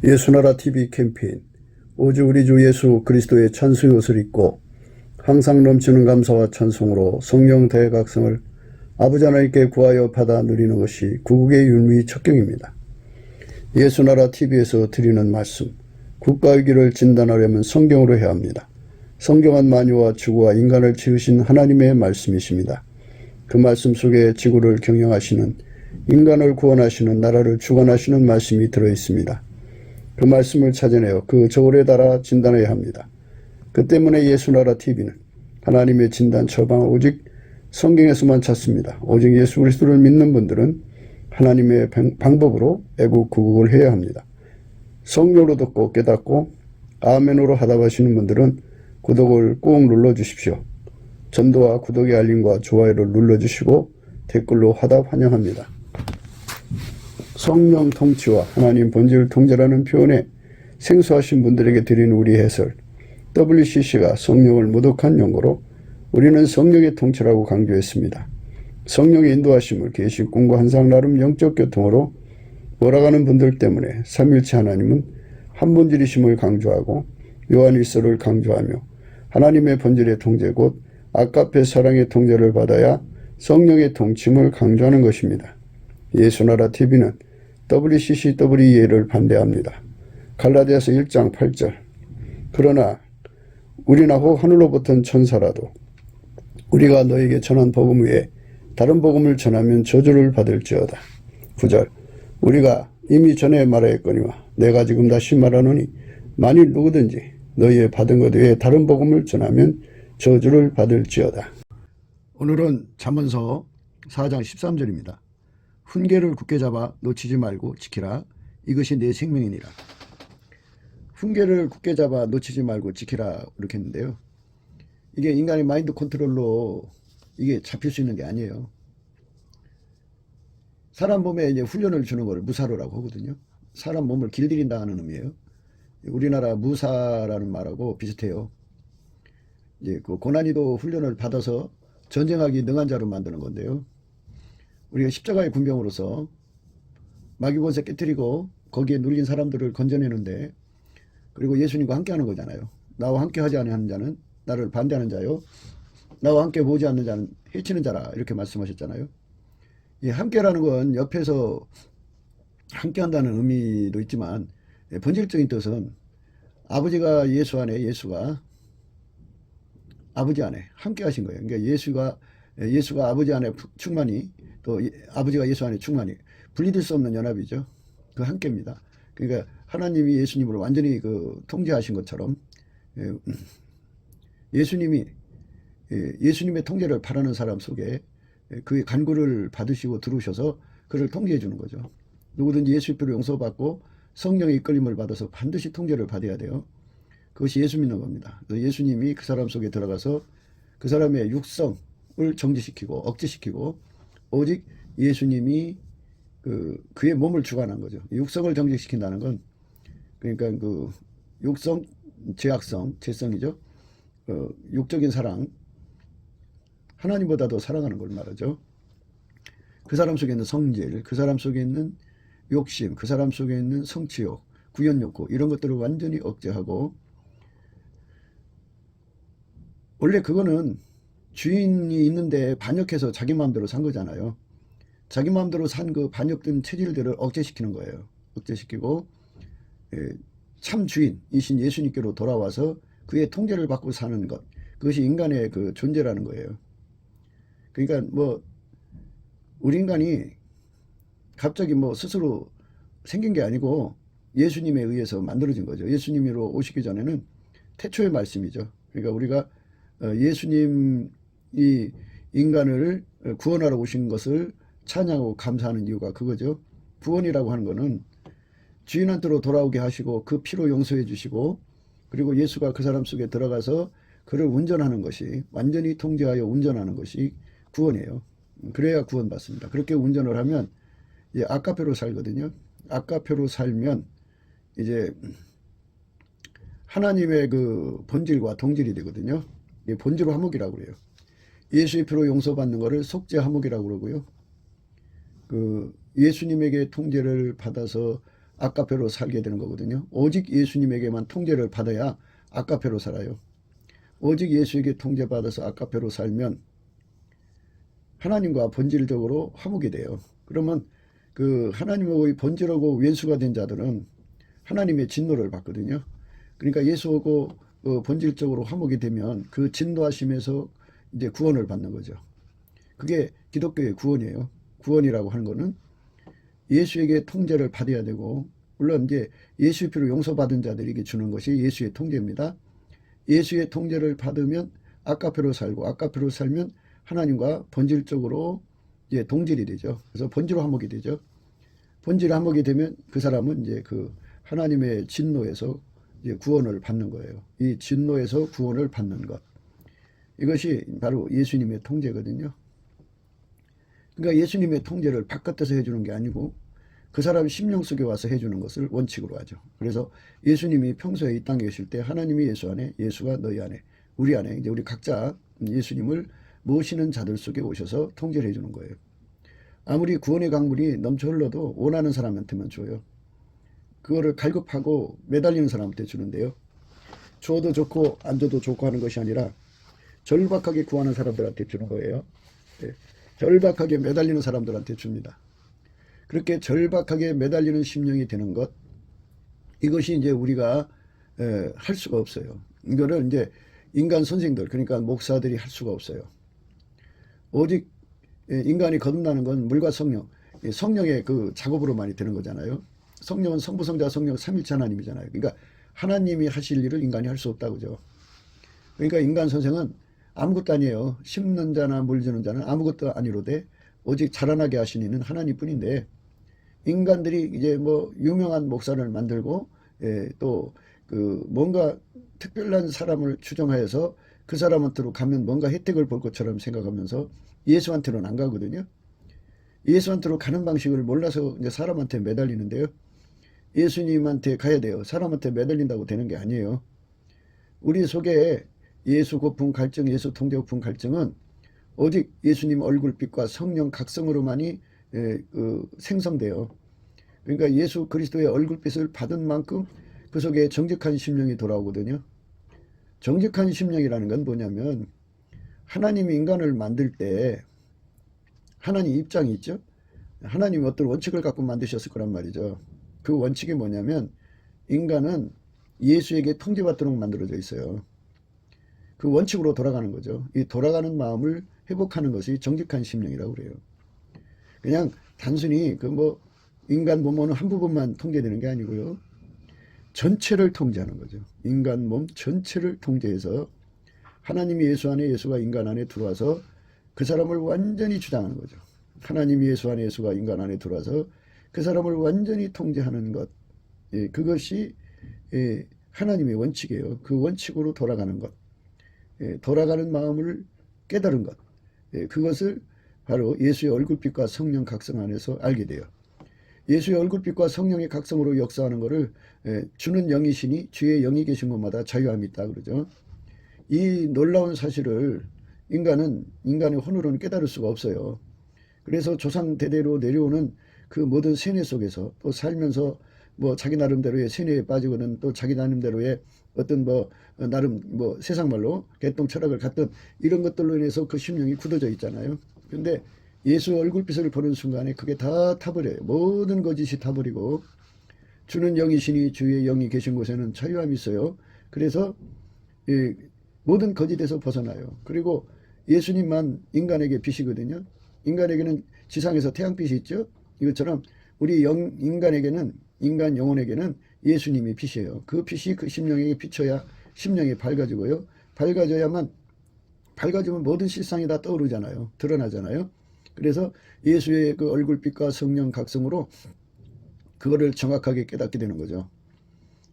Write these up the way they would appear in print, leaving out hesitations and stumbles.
예수나라 TV 캠페인 오직 우리 주 예수 그리스도의 찬송의 옷을 입고 항상 넘치는 감사와 찬송으로 성령 대각성을 아버지 하나님께 구하여 받아 누리는 것이 구국의 율무의 척경입니다. 예수나라 TV에서 드리는 말씀, 국가 위기를 진단하려면 성경으로 해야 합니다. 성경은 만유와 지구와 인간을 지으신 하나님의 말씀이십니다. 그 말씀 속에 지구를 경영하시는, 인간을 구원하시는, 나라를 주관하시는 말씀이 들어있습니다. 그 말씀을 찾아내어 그 저울에 달아 진단해야 합니다. 그 때문에 예수나라 TV는 하나님의 진단 처방을 오직 성경에서만 찾습니다. 오직 예수 그리스도를 믿는 분들은 하나님의 방법으로 애국 구국을 해야 합니다. 성령으로 듣고 깨닫고 아멘으로 하답하시는 분들은 구독을 꼭 눌러주십시오. 전도와 구독의 알림과 좋아요를 눌러주시고 댓글로 화답 환영합니다. 성령 통치와 하나님 본질 통제라는 표현에 생소하신 분들에게 드리는 우리 해설, WCC가 성령을 모독한 용어로 우리는 성령의 통치라고 강조했습니다. 성령의 인도하심을 계시, 꿈과 환상 나름 영적 교통으로 몰아가는 분들 때문에 삼일체 하나님은 한 본질이심을 강조하고 요한일서를 강조하며 하나님의 본질의 통제 곧 아가페 사랑의 통제를 받아야 성령의 통침을 강조하는 것입니다. 예수나라 TV는 WCCWEA를 반대합니다. 갈라디아서 1장 8절 그러나 우리나 혹 하늘로부터 천사라도 우리가 너에게 전한 복음 외에 다른 복음을 전하면 저주를 받을지어다. 9절 우리가 이미 전에 말하였거니와 내가 지금 다시 말하노니 만일 누구든지 너희의 받은 것 외에 다른 복음을 전하면 저주를 받을지어다. 오늘은 잠언서 4장 13절입니다. 훈계를 굳게 잡아 놓치지 말고 지키라. 이것이 내 생명이니라. 훈계를 굳게 잡아 놓치지 말고 지키라 이렇게 했는데요. 이게 인간의 마인드 컨트롤로 이게 잡힐 수 있는 게 아니에요. 사람 몸에 이제 훈련을 주는 걸 무사로라고 하거든요. 사람 몸을 길들인다 하는 의미예요. 우리나라 무사라는 말하고 비슷해요. 이제 그 고난이도 훈련을 받아서 전쟁하기 능한 자로 만드는 건데요. 우리가 십자가의 군병으로서 마귀권세 깨뜨리고 거기에 눌린 사람들을 건져내는데, 그리고 예수님과 함께 하는 거잖아요. 나와 함께 하지 않는 자는 나를 반대하는 자요, 나와 함께 보지 않는 자는 해치는 자라, 이렇게 말씀하셨잖아요. 이 함께라는 건 옆에서 함께 한다는 의미도 있지만 본질적인 뜻은 아버지가 예수 안에, 예수가 아버지 안에 함께 하신 거예요. 그러니까 예수가 아버지 안에 충만히, 또 아버지가 예수 안에 충만히, 분리될 수 없는 연합이죠. 그 함께입니다. 그러니까 하나님이 예수님을 완전히 그 통제하신 것처럼 예수님이 예수님의 통제를 바라는 사람 속에 그의 간구를 받으시고 들으셔서 그를 통제해 주는 거죠. 누구든지 예수의 피로 용서받고 성령의 이끌림을 받아서 반드시 통제를 받아야 돼요. 그것이 예수 믿는 겁니다. 예수님이 그 사람 속에 들어가서 그 사람의 육성을 정지시키고 억제시키고 오직 예수님이 그의 몸을 주관한 거죠. 육성을 정지시킨다는 건 그러니까 그 육성, 죄악성, 죄성이죠. 육적인 사랑, 하나님보다도 사랑하는 걸 말하죠. 그 사람 속에 있는 성질, 그 사람 속에 있는 욕심, 그 사람 속에 있는 성취욕, 구현욕구, 이런 것들을 완전히 억제하고, 원래 그거는 주인이 있는데 반역해서 자기 마음대로 산 거잖아요. 자기 마음대로 산 그 반역된 체질들을 억제시키는 거예요. 억제시키고 참 주인이신 예수님께로 돌아와서 그의 통제를 받고 사는 것, 그것이 인간의 그 존재라는 거예요. 그러니까 뭐 우리 인간이 갑자기 뭐 스스로 생긴 게 아니고 예수님에 의해서 만들어진 거죠. 예수님으로 오시기 전에는 태초의 말씀이죠. 그러니까 우리가 예수님이 인간을 구원하러 오신 것을 찬양하고 감사하는 이유가 그거죠. 구원이라고 하는 거는 주인한테로 돌아오게 하시고 그 피로 용서해 주시고, 그리고 예수가 그 사람 속에 들어가서 그를 운전하는 것이, 완전히 통제하여 운전하는 것이 구원이에요. 그래야 구원받습니다. 그렇게 운전을 하면 이제 아가페로 살거든요. 아가페로 살면 이제 하나님의 그 본질과 동질이 되거든요. 이 본질 화목이라고 그래요. 예수의 피로 용서받는 것을 속죄 화목이라고 그러고요. 그 예수님에게 통제를 받아서 아까페로 살게 되는 거거든요. 오직 예수님에게만 통제를 받아야 아까페로 살아요. 오직 예수에게 통제받아서 아까페로 살면 하나님과 본질적으로 화목이 돼요. 그러면 그 하나님하고의 본질하고 왼수가 된 자들은 하나님의 진노를 받거든요. 그러니까 예수하고 본질적으로 화목이 되면 그 진노하심에서 이제 구원을 받는 거죠. 그게 기독교의 구원이에요. 구원이라고 하는 거는 예수에게 통제를 받아야 되고, 물론 이제 예수의 피로 용서받은 자들에게 주는 것이 예수의 통제입니다. 예수의 통제를 받으면 아까페로 살고, 아까페로 살면 하나님과 본질적으로 이제 동질이 되죠. 그래서 본질 화목이 되죠. 본질 화목이 되면 그 사람은 이제 그 하나님의 진노에서 이제 구원을 받는 거예요. 이 진노에서 구원을 받는 것. 이것이 바로 예수님의 통제거든요. 그러니까 예수님의 통제를 바깥에서 해주는 게 아니고 그 사람 심령 속에 와서 해주는 것을 원칙으로 하죠. 그래서 예수님이 평소에 이 땅에 계실 때 하나님이 예수 안에, 예수가 너희 안에, 우리 안에, 이제 우리 각자 예수님을 모시는 자들 속에 오셔서 통제를 해주는 거예요. 아무리 구원의 강물이 넘쳐 흘러도 원하는 사람한테만 줘요. 그거를 갈급하고 매달리는 사람한테 주는데요. 줘도 좋고 안 줘도 좋고 하는 것이 아니라 절박하게 구하는 사람들한테 주는 거예요. 네. 절박하게 매달리는 사람들한테 줍니다. 그렇게 절박하게 매달리는 심령이 되는 것, 이것이 이제 우리가 할 수가 없어요. 이거를 이제 인간 선생들, 그러니까 목사들이 할 수가 없어요. 오직 인간이 거듭나는 건 물과 성령, 성령의 그 작업으로 많이 되는 거잖아요. 성령은 성부, 성자, 성령 삼일체 하나님이잖아요. 그러니까 하나님이 하실 일을 인간이 할 수 없다고죠. 그러니까 인간 선생은 아무것도 아니에요. 심는 자나 물 주는 자는 아무것도 아니로되 오직 자라나게 하신 이는 하나님뿐인데, 인간들이 이제 뭐 유명한 목사를 만들고 또 그 뭔가 특별한 사람을 추정하여서 그 사람한테로 가면 뭔가 혜택을 볼 것처럼 생각하면서 예수한테는 안 가거든요. 예수한테로 가는 방식을 몰라서 이제 사람한테 매달리는데요. 예수님한테 가야 돼요. 사람한테 매달린다고 되는 게 아니에요. 우리 속에 예수 고품 갈증, 예수 통제 고품 갈증은 오직 예수님 얼굴빛과 성령 각성으로만이 생성돼요. 그러니까 예수 그리스도의 얼굴빛을 받은 만큼 그 속에 정직한 심령이 돌아오거든요. 정직한 심령이라는 건 뭐냐면 하나님이 인간을 만들 때 하나님 입장이 있죠. 하나님이 어떤 원칙을 갖고 만드셨을 거란 말이죠. 그 원칙이 뭐냐면 인간은 예수에게 통제받도록 만들어져 있어요. 그 원칙으로 돌아가는 거죠. 이 돌아가는 마음을 회복하는 것이 정직한 심령이라고 그래요. 그냥 단순히 그 뭐 인간 몸은 한 부분만 통제되는 게 아니고요. 전체를 통제하는 거죠. 인간 몸 전체를 통제해서 하나님이 예수 안에, 예수가 인간 안에 들어와서 그 사람을 완전히 주장하는 거죠. 하나님이 예수 안에, 예수가 인간 안에 들어와서 그 사람을 완전히 통제하는 것. 그것이 하나님의 원칙이에요. 그 원칙으로 돌아가는 것. 돌아가는 마음을 깨달은 것. 그것을 바로 예수의 얼굴빛과 성령 각성 안에서 알게 돼요. 예수의 얼굴빛과 성령의 각성으로 역사하는 것을 주는 영이시니 주의 영이 계신 곳마다 자유함이 있다 그러죠. 이 놀라운 사실을 인간의 혼으로는 깨달을 수가 없어요. 그래서 조상 대대로 내려오는 그 모든 세뇌 속에서 또 살면서 뭐 자기 나름대로의 세뇌에 빠지고는 또 자기 나름대로의 어떤 뭐 나름 뭐 세상 말로 개똥 철학을 갖던 이런 것들로 인해서 그 심령이 굳어져 있잖아요. 근데 예수 얼굴빛을 보는 순간에 그게 다 타버려요. 모든 거짓이 타버리고 주는 영이시니 주의 영이 계신 곳에는 자유함이 있어요. 그래서 모든 거짓에서 벗어나요. 그리고 예수님만 인간에게 빛이거든요. 인간에게는 지상에서 태양빛이 있죠. 이것처럼 우리 인간에게는, 인간 영혼에게는 예수님이 빛이에요. 그 빛이 그 심령에게 비춰야 심령이 밝아지고요. 밝아지면 모든 실상이 다 떠오르잖아요. 드러나잖아요. 그래서 예수의 그 얼굴빛과 성령 각성으로 그거를 정확하게 깨닫게 되는 거죠.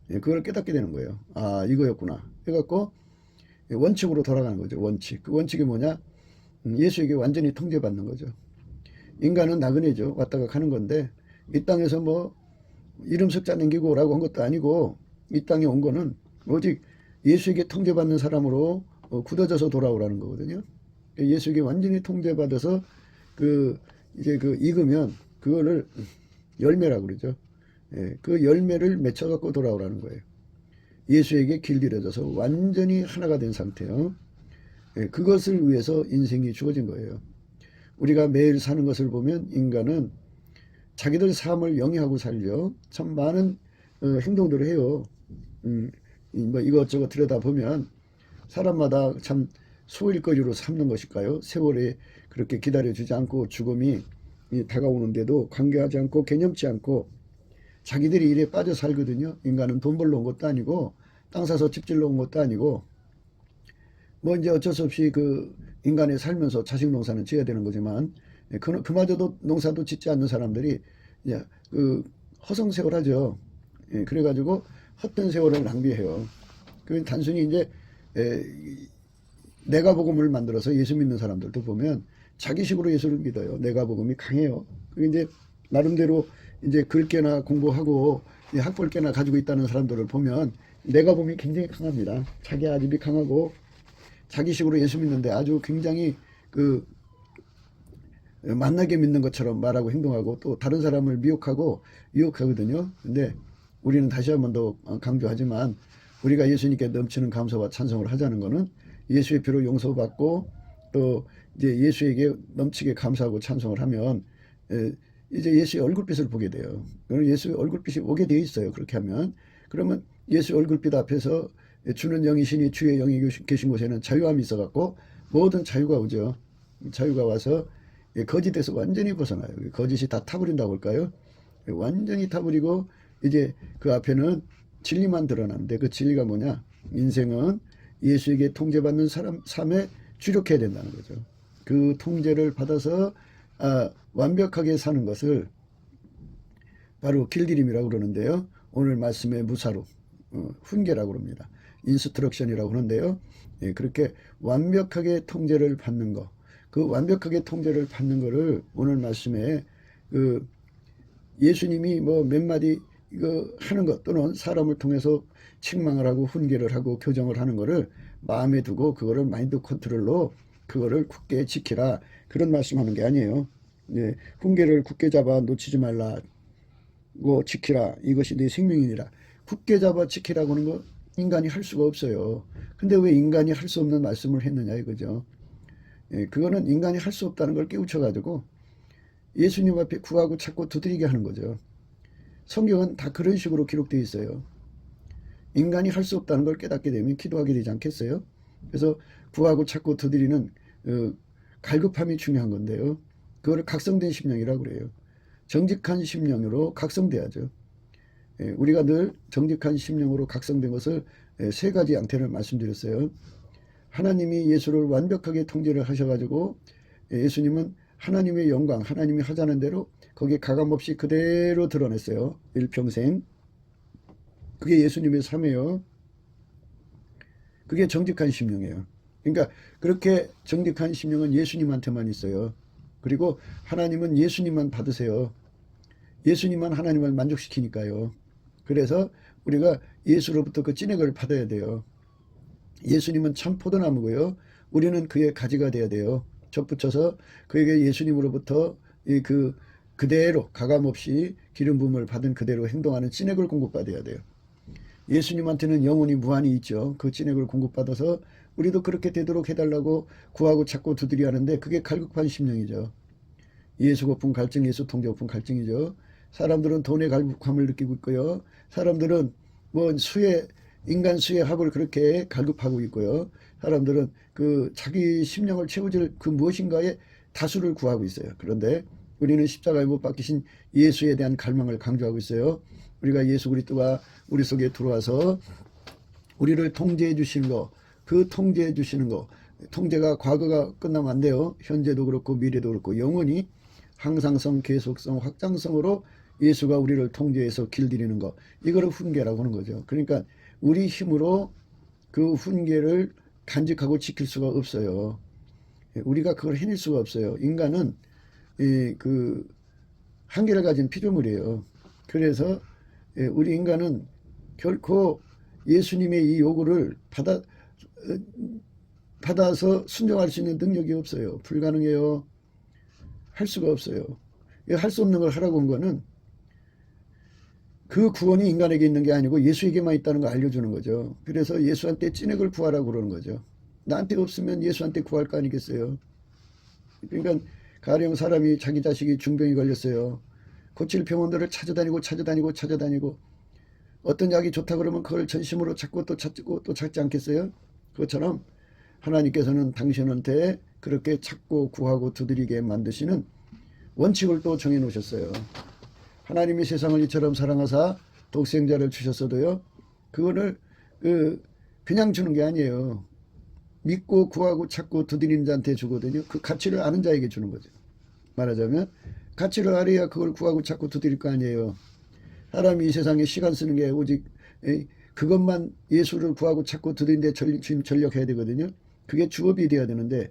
그걸 깨닫게 되는 거예요. 아, 이거였구나. 해갖고 원칙으로 돌아가는 거죠. 원칙. 그 원칙이 뭐냐? 예수에게 완전히 통제받는 거죠. 인간은 나그네죠. 왔다가 가는 건데 이 땅에서 뭐 이름 석자 남기고 오라고 한 것도 아니고 이 땅에 온 거는 오직 예수에게 통제받는 사람으로 굳어져서 돌아오라는 거거든요. 예수에게 완전히 통제받아서 이제 익으면 그거를 열매라고 그러죠. 그 열매를 맺혀갖고 돌아오라는 거예요. 예수에게 길들여져서 완전히 하나가 된 상태요. 그것을 위해서 인생이 주어진 거예요. 우리가 매일 사는 것을 보면 인간은 자기들 삶을 영위하고 살죠. 참 많은 행동들을 해요. 뭐 이것저것 들여다보면 사람마다 참 소일거리로 삼는 것일까요? 세월에 그렇게 기다려주지 않고 죽음이 다가오는데도 관계하지 않고 개념치 않고 자기들이 일에 빠져 살거든요. 인간은 돈 벌러 온 것도 아니고 땅 사서 집 질러 온 것도 아니고 뭐 이제 어쩔 수 없이 그 인간이 살면서 자식 농사는 지어야 되는 거지만 그마저도 농사도 짓지 않는 사람들이 이제 그 허송세월하죠. 그래가지고 헛된 세월을 낭비해요. 그 단순히 이제 내가복음을 만들어서 예수 믿는 사람들도 보면 자기식으로 예수를 믿어요. 내가복음이 강해요. 그 이제 나름대로 이제 글깨나 공부하고 학벌깨나 가지고 있다는 사람들을 보면 내가복음이 굉장히 강합니다. 자기 아집이 강하고 자기식으로 예수 믿는데 아주 굉장히 그 만나게 믿는 것처럼 말하고 행동하고 또 다른 사람을 미혹하고 유혹하거든요. 근데 우리는 다시 한 번 더 강조하지만 우리가 예수님께 넘치는 감사와 찬송을 하자는 것은 예수의 피로 용서받고 또 이제 예수에게 넘치게 감사하고 찬송을 하면 이제 예수의 얼굴빛을 보게 돼요. 예수의 얼굴빛이 오게 되어 있어요. 그렇게 하면. 그러면 예수 얼굴빛 앞에서 주는 영이시니 주의 영이 계신 곳에는 자유함이 있어갖고 모든 자유가 오죠. 자유가 와서 거짓에서 완전히 벗어나요. 거짓이 다 타버린다고 할까요? 완전히 타버리고 이제 그 앞에는 진리만 드러나는데 그 진리가 뭐냐? 인생은 예수에게 통제받는 사람 삶에 주력해야 된다는 거죠. 그 통제를 받아서 완벽하게 사는 것을 바로 길들임이라고 그러는데요. 오늘 말씀의 무사로 훈계라고 그럽니다. 인스트럭션이라고 하는데요. 그렇게 완벽하게 통제를 받는 거, 그 완벽하게 통제를 받는 거를 오늘 말씀에 그 예수님이 뭐 몇 마디 이거 하는 것 또는 사람을 통해서 책망을 하고 훈계를 하고 교정을 하는 거를 마음에 두고 그거를 마인드 컨트롤로 그거를 굳게 지키라 그런 말씀하는 게 아니에요. 훈계를 굳게 잡아 놓치지 말라고 지키라 이것이 내 생명이니라. 굳게 잡아 지키라고 하는 거 인간이 할 수가 없어요. 근데 왜 인간이 할 수 없는 말씀을 했느냐 이거죠. 그거는 인간이 할 수 없다는 걸 깨우쳐가지고 예수님 앞에 구하고 찾고 두드리게 하는 거죠. 성경은 다 그런 식으로 기록되어 있어요. 인간이 할 수 없다는 걸 깨닫게 되면 기도하게 되지 않겠어요? 그래서 구하고 찾고 두드리는 갈급함이 중요한 건데요. 그거를 각성된 심령이라고 그래요. 정직한 심령으로 각성돼야죠. 우리가 늘 정직한 심령으로 각성된 것을 세 가지 양태를 말씀드렸어요. 하나님이 예수를 완벽하게 통제를 하셔가지고 예수님은 하나님의 영광, 하나님이 하자는 대로 거기에 가감없이 그대로 드러냈어요. 일평생. 그게 예수님의 삶이에요. 그게 정직한 심령이에요. 그러니까 그렇게 정직한 심령은 예수님한테만 있어요. 그리고 하나님은 예수님만 받으세요. 예수님만 하나님을 만족시키니까요. 그래서 우리가 예수로부터 그 찐액을 받아야 돼요. 예수님은 참 포도나무고요. 우리는 그의 가지가 돼야 돼요. 접붙여서 그에게 예수님으로부터 그대로 가감없이 기름 부음을 받은 그대로 행동하는 찐액을 공급받아야 돼요. 예수님한테는 영혼이 무한히 있죠. 그 찐액을 공급받아서 우리도 그렇게 되도록 해달라고 구하고 찾고 두드려 하는데 그게 갈급한 심령이죠. 예수 고픈 갈증, 예수 통제 고픈 갈증이죠. 사람들은 돈의 갈급함을 느끼고 있고요. 사람들은 뭐 인간 수의 합을 그렇게 갈급하고 있고요. 사람들은 그 자기 심령을 채워줄 그 무엇인가에 다수를 구하고 있어요. 그런데 우리는 십자가에 못 박히신 예수에 대한 갈망을 강조하고 있어요. 우리가 예수 그리스도가 우리 속에 들어와서 우리를 통제해 주시는 거, 그 통제해 주시는 거, 통제가 과거가 끝나면 안 돼요. 현재도 그렇고 미래도 그렇고 영원히 항상성, 계속성, 확장성으로 예수가 우리를 통제해서 길들이는 거, 이거를 훈계라고 하는 거죠. 그러니까 우리 힘으로 그 훈계를 간직하고 지킬 수가 없어요. 우리가 그걸 해낼 수가 없어요. 인간은 그 한계를 가진 피조물이에요. 그래서 우리 인간은 결코 예수님의 이 요구를 받아서 순종할 수 있는 능력이 없어요. 불가능해요. 할 수가 없어요. 할 수 없는 걸 하라고 한 거는 그 구원이 인간에게 있는 게 아니고 예수에게만 있다는 걸 알려주는 거죠. 그래서 예수한테 찐액을 구하라고 그러는 거죠. 나한테 없으면 예수한테 구할 거 아니겠어요. 그러니까 가령 사람이 자기 자식이 중병이 걸렸어요. 고칠 병원들을 찾아다니고 어떤 약이 좋다 그러면 그걸 전심으로 찾고 또 찾고 또 찾지 않겠어요? 그것처럼 하나님께서는 당신한테 그렇게 찾고 구하고 두드리게 만드시는 원칙을 또 정해 놓으셨어요. 하나님이 세상을 이처럼 사랑하사 독생자를 주셨어도요, 그거를 그냥 주는 게 아니에요. 믿고 구하고 찾고 두드리는 자한테 주거든요. 그 가치를 아는 자에게 주는 거죠. 말하자면 가치를 알아야 그걸 구하고 찾고 두드릴 거 아니에요. 사람이 이 세상에 시간 쓰는 게 오직 그것만 예수를 구하고 찾고 두드리는데 전력해야 되거든요. 그게 주업이 돼야 되는데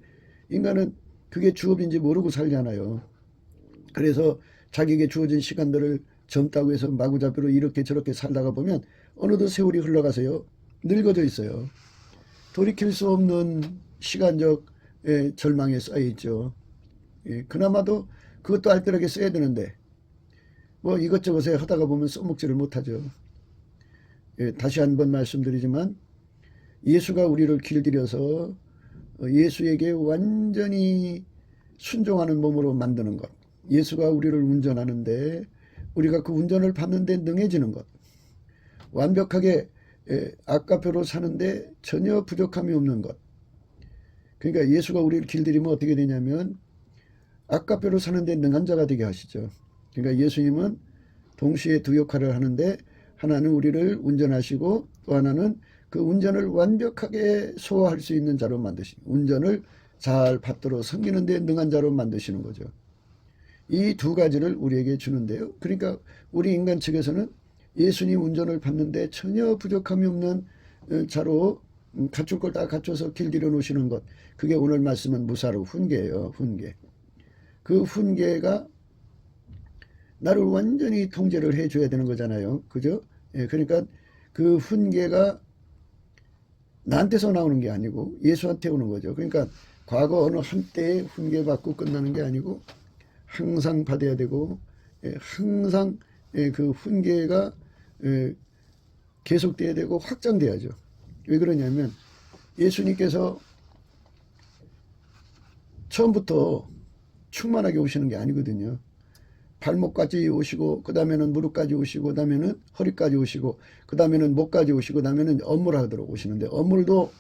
인간은 그게 주업인지 모르고 살잖아요. 그래서 자기에게 주어진 시간들을 젊다고 해서 마구잡이로 이렇게 저렇게 살다가 보면 어느덧 세월이 흘러가서요, 늙어져 있어요. 돌이킬 수 없는 시간적 절망에 쌓여 있죠. 그나마도 그것도 알뜰하게 써야 되는데 뭐 이것저것에 하다가 보면 써먹지를 못하죠. 다시 한번 말씀드리지만 예수가 우리를 길들여서 예수에게 완전히 순종하는 몸으로 만드는 것, 예수가 우리를 운전하는데 우리가 그 운전을 받는데 능해지는 것, 완벽하게 아까표로 사는데 전혀 부족함이 없는 것. 그러니까 예수가 우리를 길들이면 어떻게 되냐면 아까표로 사는데 능한 자가 되게 하시죠. 그러니까 예수님은 동시에 두 역할을 하는데 하나는 우리를 운전하시고 또 하나는 그 운전을 완벽하게 소화할 수 있는 자로 만드시고 운전을 잘 받들어 섬기는 데 능한 자로 만드시는 거죠. 이 두 가지를 우리에게 주는데요. 그러니까 우리 인간 측에서는 예수님 운전을 받는데 전혀 부족함이 없는 자로 갖출 걸 다 갖춰서 길들여 놓으시는 것. 그게 오늘 말씀은 무사로 훈계예요. 훈계. 그 훈계가 나를 완전히 통제를 해줘야 되는 거잖아요. 그죠? 그러니까 그 훈계가 나한테서 나오는 게 아니고 예수한테 오는 거죠. 그러니까 과거 어느 한때에 훈계 받고 끝나는 게 아니고 항상 받아야 되고 항상 그 훈계가 계속돼야 되고 확장돼야죠. 왜 그러냐면 예수님께서 처음부터 충만하게 오시는 게 아니거든요. 발목까지 오시고 그 다음에는 무릎까지 오시고 그 다음에는 허리까지 오시고 그 다음에는 목까지 오시고 그 다음에는 엄물 하도록 오시는데 엄물도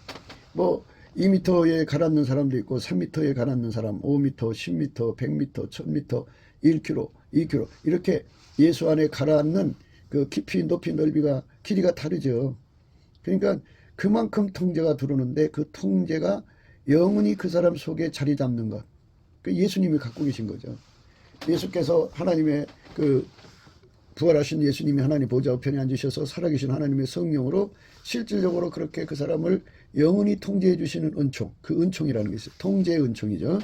뭐 2m에 가라앉는 사람도 있고 3m에 가라앉는 사람 5m, 10m, 100m, 1000m, 1km, 2km 이렇게 예수 안에 가라앉는 그 깊이 높이 넓이가 길이가 다르죠. 그러니까 그만큼 통제가 들어오는데 그 통제가 영원히 그 사람 속에 자리 잡는 것. 그 예수님이 갖고 계신 거죠. 예수께서 하나님의 그 부활하신 예수님이 하나님 보좌 우편에 앉으셔서 살아계신 하나님의 성령으로 실질적으로 그렇게 그 사람을 영원히 통제해 주시는 은총, 그 은총이라는 게 있어요. 통제의 은총이죠.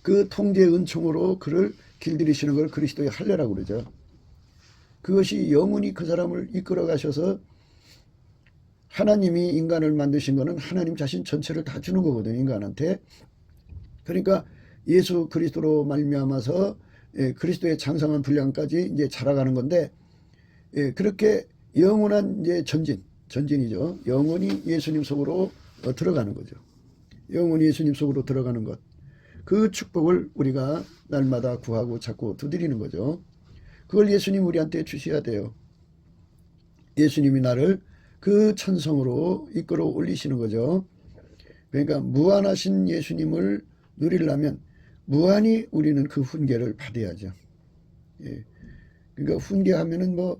그 통제의 은총으로 그를 길들이시는 걸 그리스도의 할례라고 그러죠. 그것이 영원히 그 사람을 이끌어 가셔서 하나님이 인간을 만드신 거는 하나님 자신 전체를 다 주는 거거든요. 인간한테. 그러니까 예수 그리스도로 말미암아서 그리스도의 장성한 분량까지 이제 자라가는 건데 그렇게 영원한 이제 전진이죠. 영원히 예수님 속으로 들어가는 거죠. 영원히 예수님 속으로 들어가는 것. 그 축복을 우리가 날마다 구하고 찾고 두드리는 거죠. 그걸 예수님 우리한테 주셔야 돼요. 예수님이 나를 그 천성으로 이끌어 올리시는 거죠. 그러니까 무한하신 예수님을 누리려면 무한히 우리는 그 훈계를 받아야죠. 예. 그러니까 훈계하면은 뭐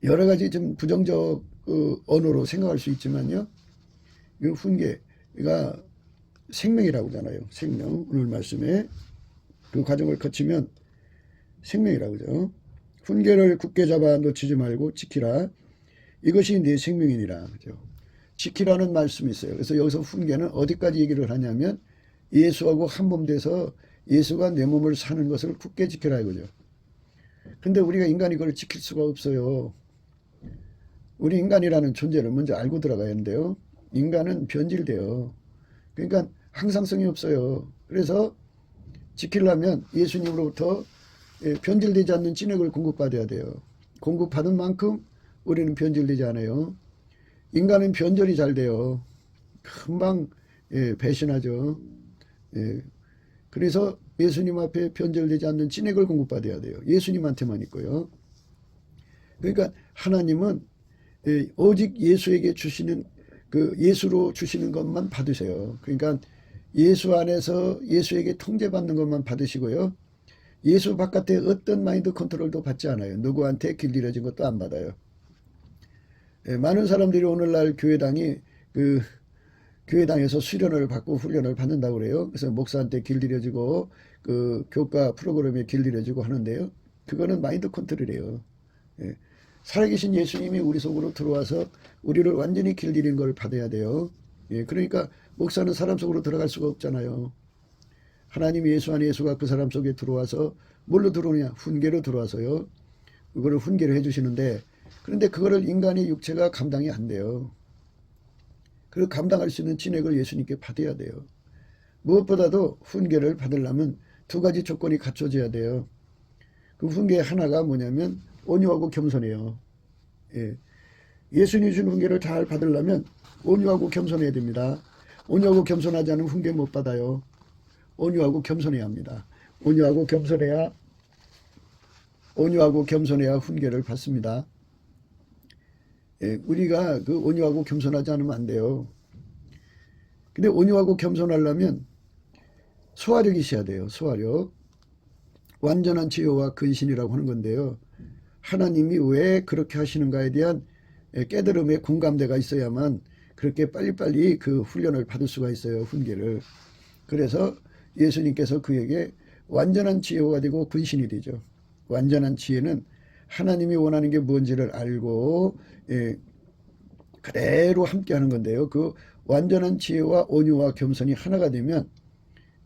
여러 가지 좀 부정적 언어로 생각할 수 있지만요. 이 훈계가 생명이라고 하잖아요. 생명. 오늘 말씀에 그 과정을 거치면 생명이라고 하죠. 훈계를 굳게 잡아 놓치지 말고 지키라. 이것이 내 생명이니라. 그죠? 지키라는 말씀이 있어요. 그래서 여기서 훈계는 어디까지 얘기를 하냐면 예수하고 한 몸 돼서 예수가 내 몸을 사는 것을 굳게 지켜라 이거죠. 근데 우리가 인간이 그걸 지킬 수가 없어요. 우리 인간이라는 존재를 먼저 알고 들어가야 하는데요. 인간은 변질돼요. 그러니까 항상성이 없어요. 그래서 지키려면 예수님으로부터 변질되지 않는 진액을 공급받아야 돼요. 공급받은 만큼 우리는 변질되지 않아요. 인간은 변절이 잘 돼요. 금방 배신하죠. 그래서 예수님 앞에 변절되지 않는 진액을 공급받아야 돼요. 예수님한테만 있고요. 그러니까 하나님은 오직 예수에게 주시는 그 예수로 주시는 것만 받으세요. 그러니까 예수 안에서 예수에게 통제받는 것만 받으시고요. 예수 바깥에 어떤 마인드 컨트롤도 받지 않아요. 누구한테 길들여진 것도 안 받아요. 많은 사람들이 오늘날 교회당에서 수련을 받고 훈련을 받는다고 그래요. 그래서 목사한테 길들여지고 그 교과 프로그램에 길들여지고 하는데요. 그거는 마인드 컨트롤이에요. 살아계신 예수님이 우리 속으로 들어와서 우리를 완전히 길들이는 걸 받아야 돼요. 그러니까 목사는 사람 속으로 들어갈 수가 없잖아요. 하나님 예수 안에 예수가 그 사람 속에 들어와서 뭘로 들어오냐? 훈계로 들어와서요. 그거를 훈계를 해주시는데 그런데 그거를 인간의 육체가 감당이 안 돼요. 그걸 감당할 수 있는 진액을 예수님께 받아야 돼요. 무엇보다도 훈계를 받으려면 두 가지 조건이 갖춰져야 돼요. 그 훈계 하나가 뭐냐면 온유하고 겸손해요. 예수님이 준 훈계를 잘 받으려면 온유하고 겸손해야 됩니다. 온유하고 겸손하지 않으면 훈계 못 받아요. 온유하고 겸손해야 합니다. 온유하고 겸손해야 훈계를 받습니다. 우리가 그 온유하고 겸손하지 않으면 안 돼요. 근데 온유하고 겸손하려면 소화력이 있어야 돼요. 소화력. 완전한 지혜와 근신이라고 하는 건데요. 하나님이 왜 그렇게 하시는가에 대한 깨달음의 공감대가 있어야만 그렇게 빨리빨리 그 훈련을 받을 수가 있어요. 훈계를. 그래서 예수님께서 그에게 완전한 지혜가 되고 근신이 되죠. 완전한 지혜는 하나님이 원하는 게 뭔지를 알고 그대로 함께 하는 건데요. 그 완전한 지혜와 온유와 겸손이 하나가 되면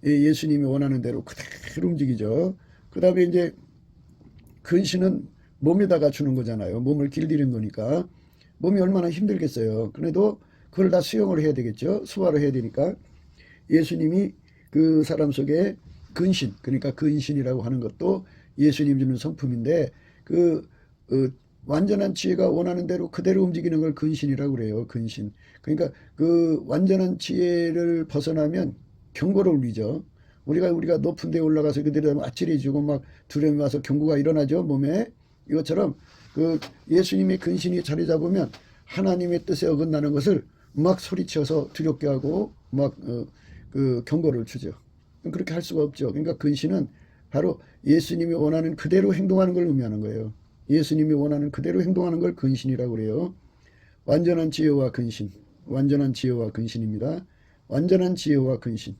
예수님이 원하는 대로 그대로 움직이죠. 그 다음에 이제 근신은 몸에다가 주는 거잖아요. 몸을 길들이는 거니까. 몸이 얼마나 힘들겠어요. 그래도 그걸 다 수용을 해야 되겠죠. 소화를 해야 되니까. 예수님이 그 사람 속에 근신, 그러니까 근신이라고 하는 것도 예수님 주는 성품인데 완전한 지혜가 원하는 대로 그대로 움직이는 걸 근신이라고 그래요. 근신. 그러니까 그 완전한 지혜를 벗어나면 경고를 울리죠. 우리가 높은 데 올라가서 그들이 아찔해지고 막 두려움이 와서 경고가 일어나죠. 몸에. 이것처럼 그 예수님의 근신이 자리 잡으면 하나님의 뜻에 어긋나는 것을 막 소리쳐서 두렵게 하고 막 그 경고를 주죠. 그렇게 할 수가 없죠. 그러니까 근신은 바로 예수님이 원하는 그대로 행동하는 걸 의미하는 거예요. 예수님이 원하는 그대로 행동하는 걸 근신이라고 그래요. 완전한 지혜와 근신. 완전한 지혜와 근신입니다. 완전한 지혜와 근신.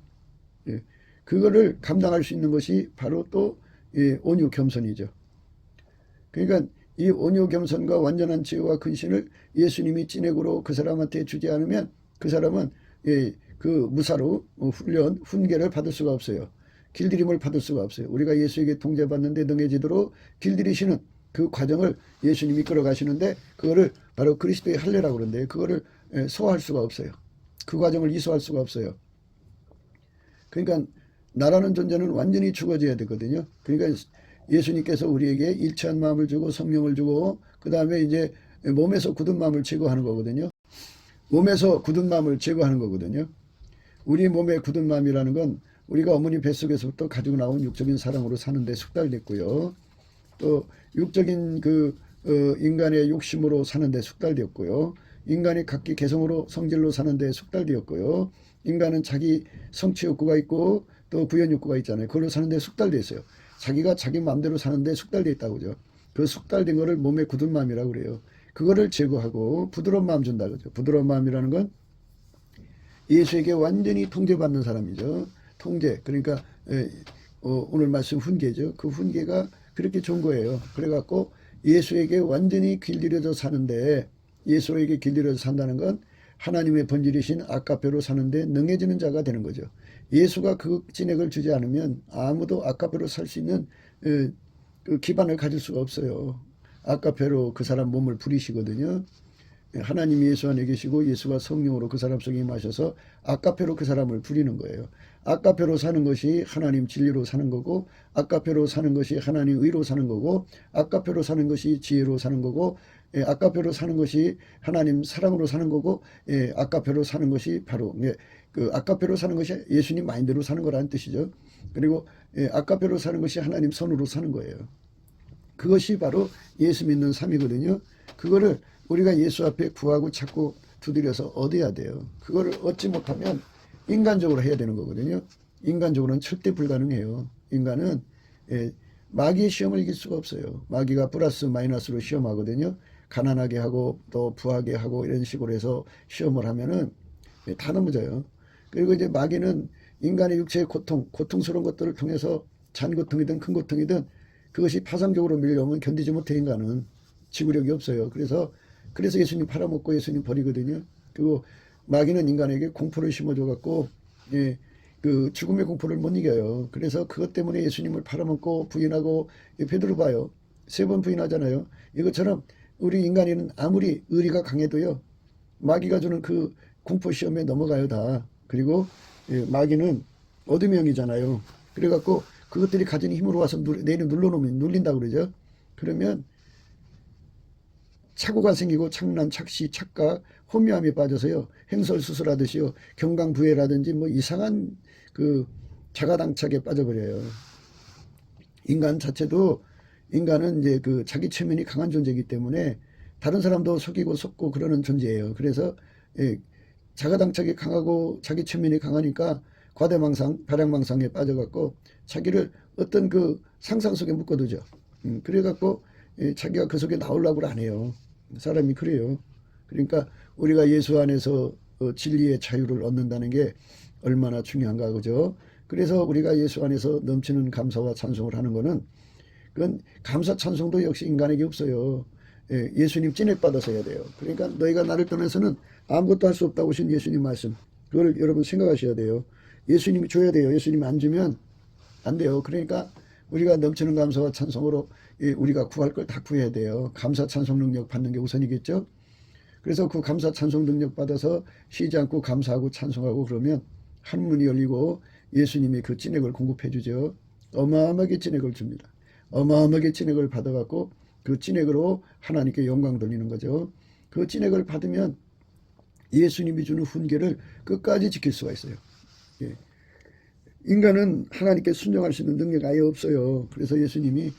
그거를 감당할 수 있는 것이 바로 또 온유 겸손이죠. 그러니까 이 온유 겸손과 완전한 지혜와 근신을 예수님이 진액으로 그 사람한테 주지 않으면 그 사람은 그 무사로 훈계를 받을 수가 없어요. 길들임을 받을 수가 없어요. 우리가 예수에게 통제받는데 능해지도록 길들이시는 그 과정을 예수님이 끌어가시는데 그거를 바로 그리스도의 할례라고 그러는데 그거를 소화할 수가 없어요. 그 과정을 이수할 수가 없어요. 그러니까 나라는 존재는 완전히 죽어져야 되거든요. 그러니까 예수님께서 우리에게 일치한 마음을 주고 성령을 주고 그 다음에 이제 몸에서 굳은 마음을 제거하는 거거든요. 몸에서 굳은 마음을 제거하는 거거든요. 우리 몸의 굳은 마음이라는 건 우리가 어머니 뱃속에서부터 가지고 나온 육적인 사랑으로 사는데 숙달됐고요. 또 육적인 인간의 욕심으로 사는데 숙달되었고요. 인간이 각기 개성으로 성질로 사는데 숙달되었고요. 인간은 자기 성취 욕구가 있고 또 구현 욕구가 있잖아요. 그걸로 사는데 숙달되어 있어요. 자기가 자기 마음대로 사는데 숙달되어 있다고 그러죠. 그 숙달된 거를 몸의 굳은 마음이라고 그래요. 그거를 제거하고 부드러운 마음 준다 그러죠. 부드러운 마음이라는 건 예수에게 완전히 통제받는 사람이죠. 통제. 그러니까 오늘 말씀 훈계죠. 그 훈계가 그렇게 좋은 거예요. 그래갖고 예수에게 완전히 길들여져 사는데 예수에게 길들여져 산다는 건 하나님의 본질이신 아까페로 사는데 능해지는 자가 되는 거죠. 예수가 그 진액을 주지 않으면 아무도 아까페로 살 수 있는 그 기반을 가질 수가 없어요. 아까페로 그 사람 몸을 부리시거든요. 하나님이 예수 안에 계시고 예수가 성령으로 그 사람 속에 임하셔서 아까페로 그 사람을 부리는 거예요. 아까페로 사는 것이 하나님 진리로 사는 거고, 아까페로 사는 것이 하나님 의로 사는 거고, 아까페로 사는 것이 지혜로 사는 거고, 아까페로 사는 것이 하나님 사랑으로 사는 거고, 아까페로 사는 것이 바로 그 아까페로 사는 것이 예수님 마인드로 사는 거라는 뜻이죠. 그리고 아까페로 사는 것이 하나님 선으로 사는 거예요. 그것이 바로 예수 믿는 삶이거든요. 그거를 우리가 예수 앞에 구하고 찾고 두드려서 얻어야 돼요. 그거를 얻지 못하면 인간적으로 해야 되는 거거든요. 인간적으로는 절대 불가능해요. 인간은 마귀의 시험을 이길 수가 없어요. 마귀가 플러스 마이너스로 시험하거든요. 가난하게 하고 또 부하게 하고 이런 식으로 해서 시험을 하면은 다 넘어져요. 그리고 이제 마귀는 인간의 육체의 고통스러운 것들을 통해서 잔고통이든 큰 고통이든 그것이 파상적으로 밀려오면 견디지 못해 인간은 지구력이 없어요. 그래서 예수님 팔아먹고 예수님 버리거든요. 그리고 마귀는 인간에게 공포를 심어줘 갖고 그 죽음의 공포를 못 이겨요. 그래서 그것 때문에 예수님을 팔아먹고 부인하고 베드로 봐요. 3번 부인하잖아요. 이것처럼 우리 인간은 아무리 의리가 강해도요. 마귀가 주는 그 공포 시험에 넘어가요 다. 그리고 마귀는 어둠의 영이잖아요. 그래갖고 그것들이 가진 힘으로 와서 내일은 눌러놓으면 눌린다고 그러죠. 그러면 착오가 생기고 착란, 착시, 착각, 혼미함에 빠져서요. 행설수설하듯이요. 경강부회라든지 뭐 이상한 그 자가당착에 빠져버려요. 인간 자체도 인간은 이제 그 자기 체면이 강한 존재이기 때문에 다른 사람도 속이고 속고 그러는 존재예요. 그래서 자가당착이 강하고 자기 체면이 강하니까 과대망상, 발양망상에 빠져갖고 자기를 어떤 그 상상 속에 묶어두죠. 그래갖고 자기가 그 속에 나오려고 안 해요. 사람이 그래요. 그러니까 우리가 예수 안에서 진리의 자유를 얻는다는 게 얼마나 중요한가 그죠. 그래서 우리가 예수 안에서 넘치는 감사와 찬송을 하는 거는 그건 감사 찬송도 역시 인간에게 없어요. 예수님 찐액받아서 해야 돼요. 그러니까 너희가 나를 떠나서는 아무것도 할 수 없다고 하신 예수님 말씀. 그걸 여러분 생각하셔야 돼요. 예수님이 줘야 돼요. 예수님이 안 주면 안 돼요. 그러니까 우리가 넘치는 감사와 찬송으로 우리가 구할 걸 다 구해야 돼요. 감사 찬송 능력 받는 게 우선이겠죠. 그래서 그 감사 찬송 능력 받아서 쉬지 않고 감사하고 찬송하고 그러면 한문이 열리고 예수님이 그 찐액을 공급해 주죠. 어마어마하게 찐액을 줍니다. 어마어마하게 찐액을 받아갖고 그 찐액으로 하나님께 영광 돌리는 거죠. 그 찐액을 받으면 예수님이 주는 훈계를 끝까지 지킬 수가 있어요. 예. 인간은 하나님께 순종할 수 있는 능력이 아예 없어요. 그래서 예수님이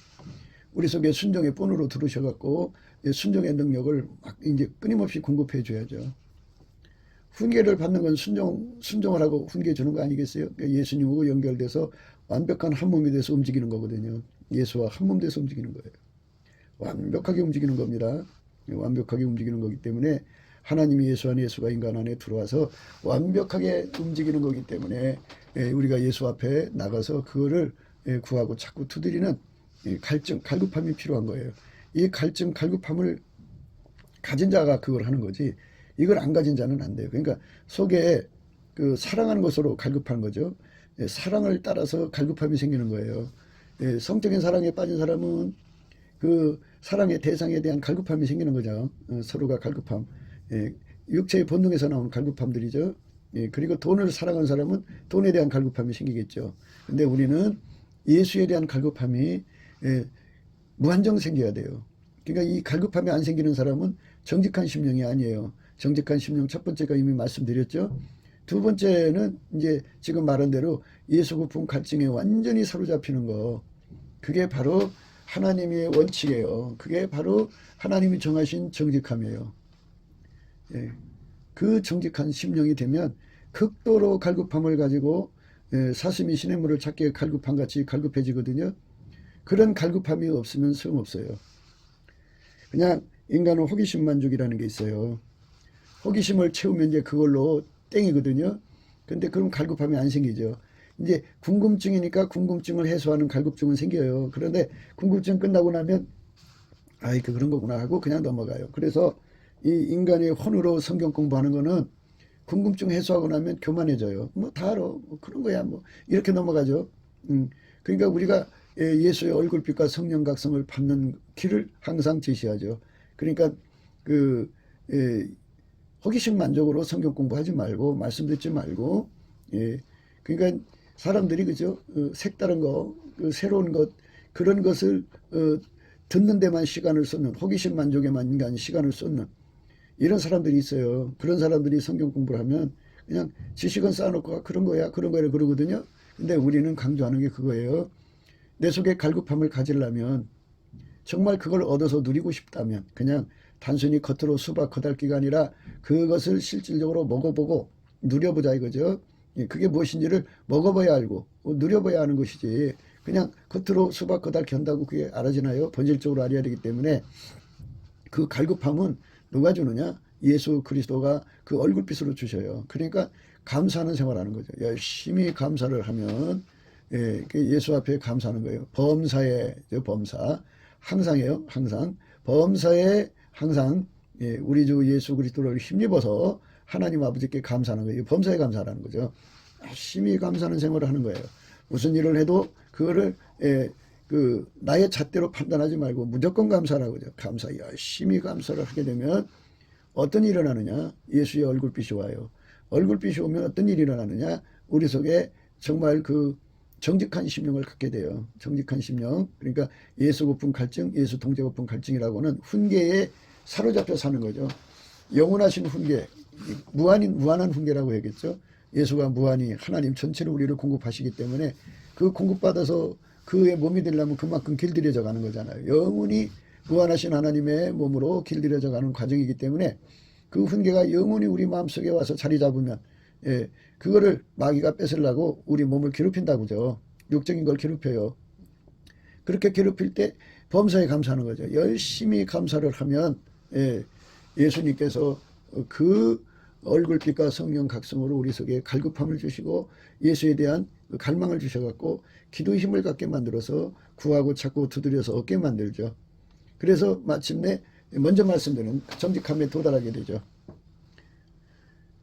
우리 속에 순종의 본으로 들으셔갖고 순종의 능력을 막 이제 끊임없이 공급해 줘야죠. 훈계를 받는 건 순종을 하고 훈계 주는 거 아니겠어요? 예수님하고 연결돼서 완벽한 한 몸이 돼서 움직이는 거거든요. 예수와 한 몸 돼서 움직이는 거예요. 완벽하게 움직이는 겁니다. 완벽하게 움직이는 거기 때문에 하나님이 예수 안에 예수가 인간 안에 들어와서 완벽하게 움직이는 거기 때문에 우리가 예수 앞에 나가서 그거를 구하고 자꾸 두드리는 갈급함이 필요한 거예요. 이 갈급함을 가진 자가 그걸 하는 거지 이걸 안 가진 자는 안 돼요. 그러니까 속에 그 사랑하는 것으로 갈급한 거죠. 사랑을 따라서 갈급함이 생기는 거예요. 성적인 사랑에 빠진 사람은 그 사랑의 대상에 대한 갈급함이 생기는 거죠. 서로가 갈급함. 육체의 본능에서 나오는 갈급함들이죠. 그리고 돈을 사랑하는 사람은 돈에 대한 갈급함이 생기겠죠. 근데 우리는 예수에 대한 갈급함이 무한정 생겨야 돼요. 그러니까 이 갈급함이 안 생기는 사람은 정직한 심령이 아니에요. 정직한 심령 첫 번째가 이미 말씀드렸죠. 두 번째는 이제 지금 말한 대로 예수 구품 갈증에 완전히 사로잡히는 거. 그게 바로 하나님의 원칙이에요. 그게 바로 하나님이 정하신 정직함이에요. 그 정직한 심령이 되면 극도로 갈급함을 가지고 사슴이 시냇물을 찾기에 갈급함 같이 갈급해지거든요. 그런 갈급함이 없으면 소용없어요. 그냥 인간은 호기심 만족이라는 게 있어요. 호기심을 채우면 이제 그걸로 땡이거든요. 근데 그럼 갈급함이 안 생기죠. 이제 궁금증이니까 궁금증을 해소하는 갈급증은 생겨요. 그런데 궁금증 끝나고 나면 아이 그런 거구나 하고 그냥 넘어가요. 그래서 이 인간의 혼으로 성경 공부하는 거는 궁금증 해소하고 나면 교만해져요. 뭐 다 알아. 뭐 그런 거야. 뭐 이렇게 넘어가죠. 그러니까 우리가 예수의 얼굴빛과 성령 각성을 받는 길을 항상 제시하죠. 그러니까 그 호기심 만족으로 성경 공부하지 말고 말씀 듣지 말고 그러니까 사람들이 그죠? 색다른 거, 새로운 것, 그런 것을 듣는 데만 시간을 쏟는, 호기심 만족에만 인간 시간을 쏟는 이런 사람들이 있어요. 그런 사람들이 성경 공부를 하면 그냥 지식은 쌓아놓고 그런 거야 그러거든요. 근데 우리는 강조하는 게 그거예요. 내 속에 갈급함을 가지려면, 정말 그걸 얻어서 누리고 싶다면, 그냥 단순히 겉으로 수박 거달기가 아니라 그것을 실질적으로 먹어보고 누려보자 이거죠. 그게 무엇인지를 먹어봐야 알고 누려봐야 하는 것이지, 그냥 겉으로 수박 거달기 한다고 그게 알아지나요? 본질적으로 알아야 되기 때문에 그 갈급함은 누가 주느냐? 예수 그리스도가 그 얼굴빛으로 주셔요. 그러니까 감사하는 생활하는 거죠. 열심히 감사를 하면, 예수 앞에 감사하는 거예요. 범사에, 범사. 항상이에요. 항상. 범사에 항상, 우리 주 예수 그리스도를 힘입어서 하나님 아버지께 감사하는 거예요. 범사에 감사하는 거죠. 열심히 감사하는 생활을 하는 거예요. 무슨 일을 해도 그거를, 나의 잣대로 판단하지 말고 무조건 감사라고 그러죠. 감사, 열심히 감사를 하게 되면 어떤 일이 일어나느냐? 예수의 얼굴빛이 와요. 얼굴빛이 오면 어떤 일이 일어나느냐? 우리 속에 정말 그 정직한 심령을 갖게 돼요. 정직한 심령. 그러니까 예수 고픈 갈증, 예수 동재 고픈 갈증이라고는 훈계에 사로잡혀 사는 거죠. 영원하신 훈계, 무한한 훈계라고 해야겠죠. 예수가 무한히 하나님 전체를 우리를 공급하시기 때문에 그 공급받아서 그의 몸이 되려면 그만큼 길들여져 가는 거잖아요. 영원히 무한하신 하나님의 몸으로 길들여져 가는 과정이기 때문에 그 훈계가 영원히 우리 마음속에 와서 자리 잡으면, 그거를 마귀가 뺏으려고 우리 몸을 괴롭힌다고죠. 육적인 걸 괴롭혀요. 그렇게 괴롭힐 때 범사에 감사하는 거죠. 열심히 감사를 하면, 예수님께서 그 얼굴빛과 성령 각성으로 우리 속에 갈급함을 주시고 예수에 대한 갈망을 주셔갖고 기도의 힘을 갖게 만들어서 구하고 찾고 두드려서 얻게 만들죠. 그래서 마침내 먼저 말씀드린 정직함에 도달하게 되죠.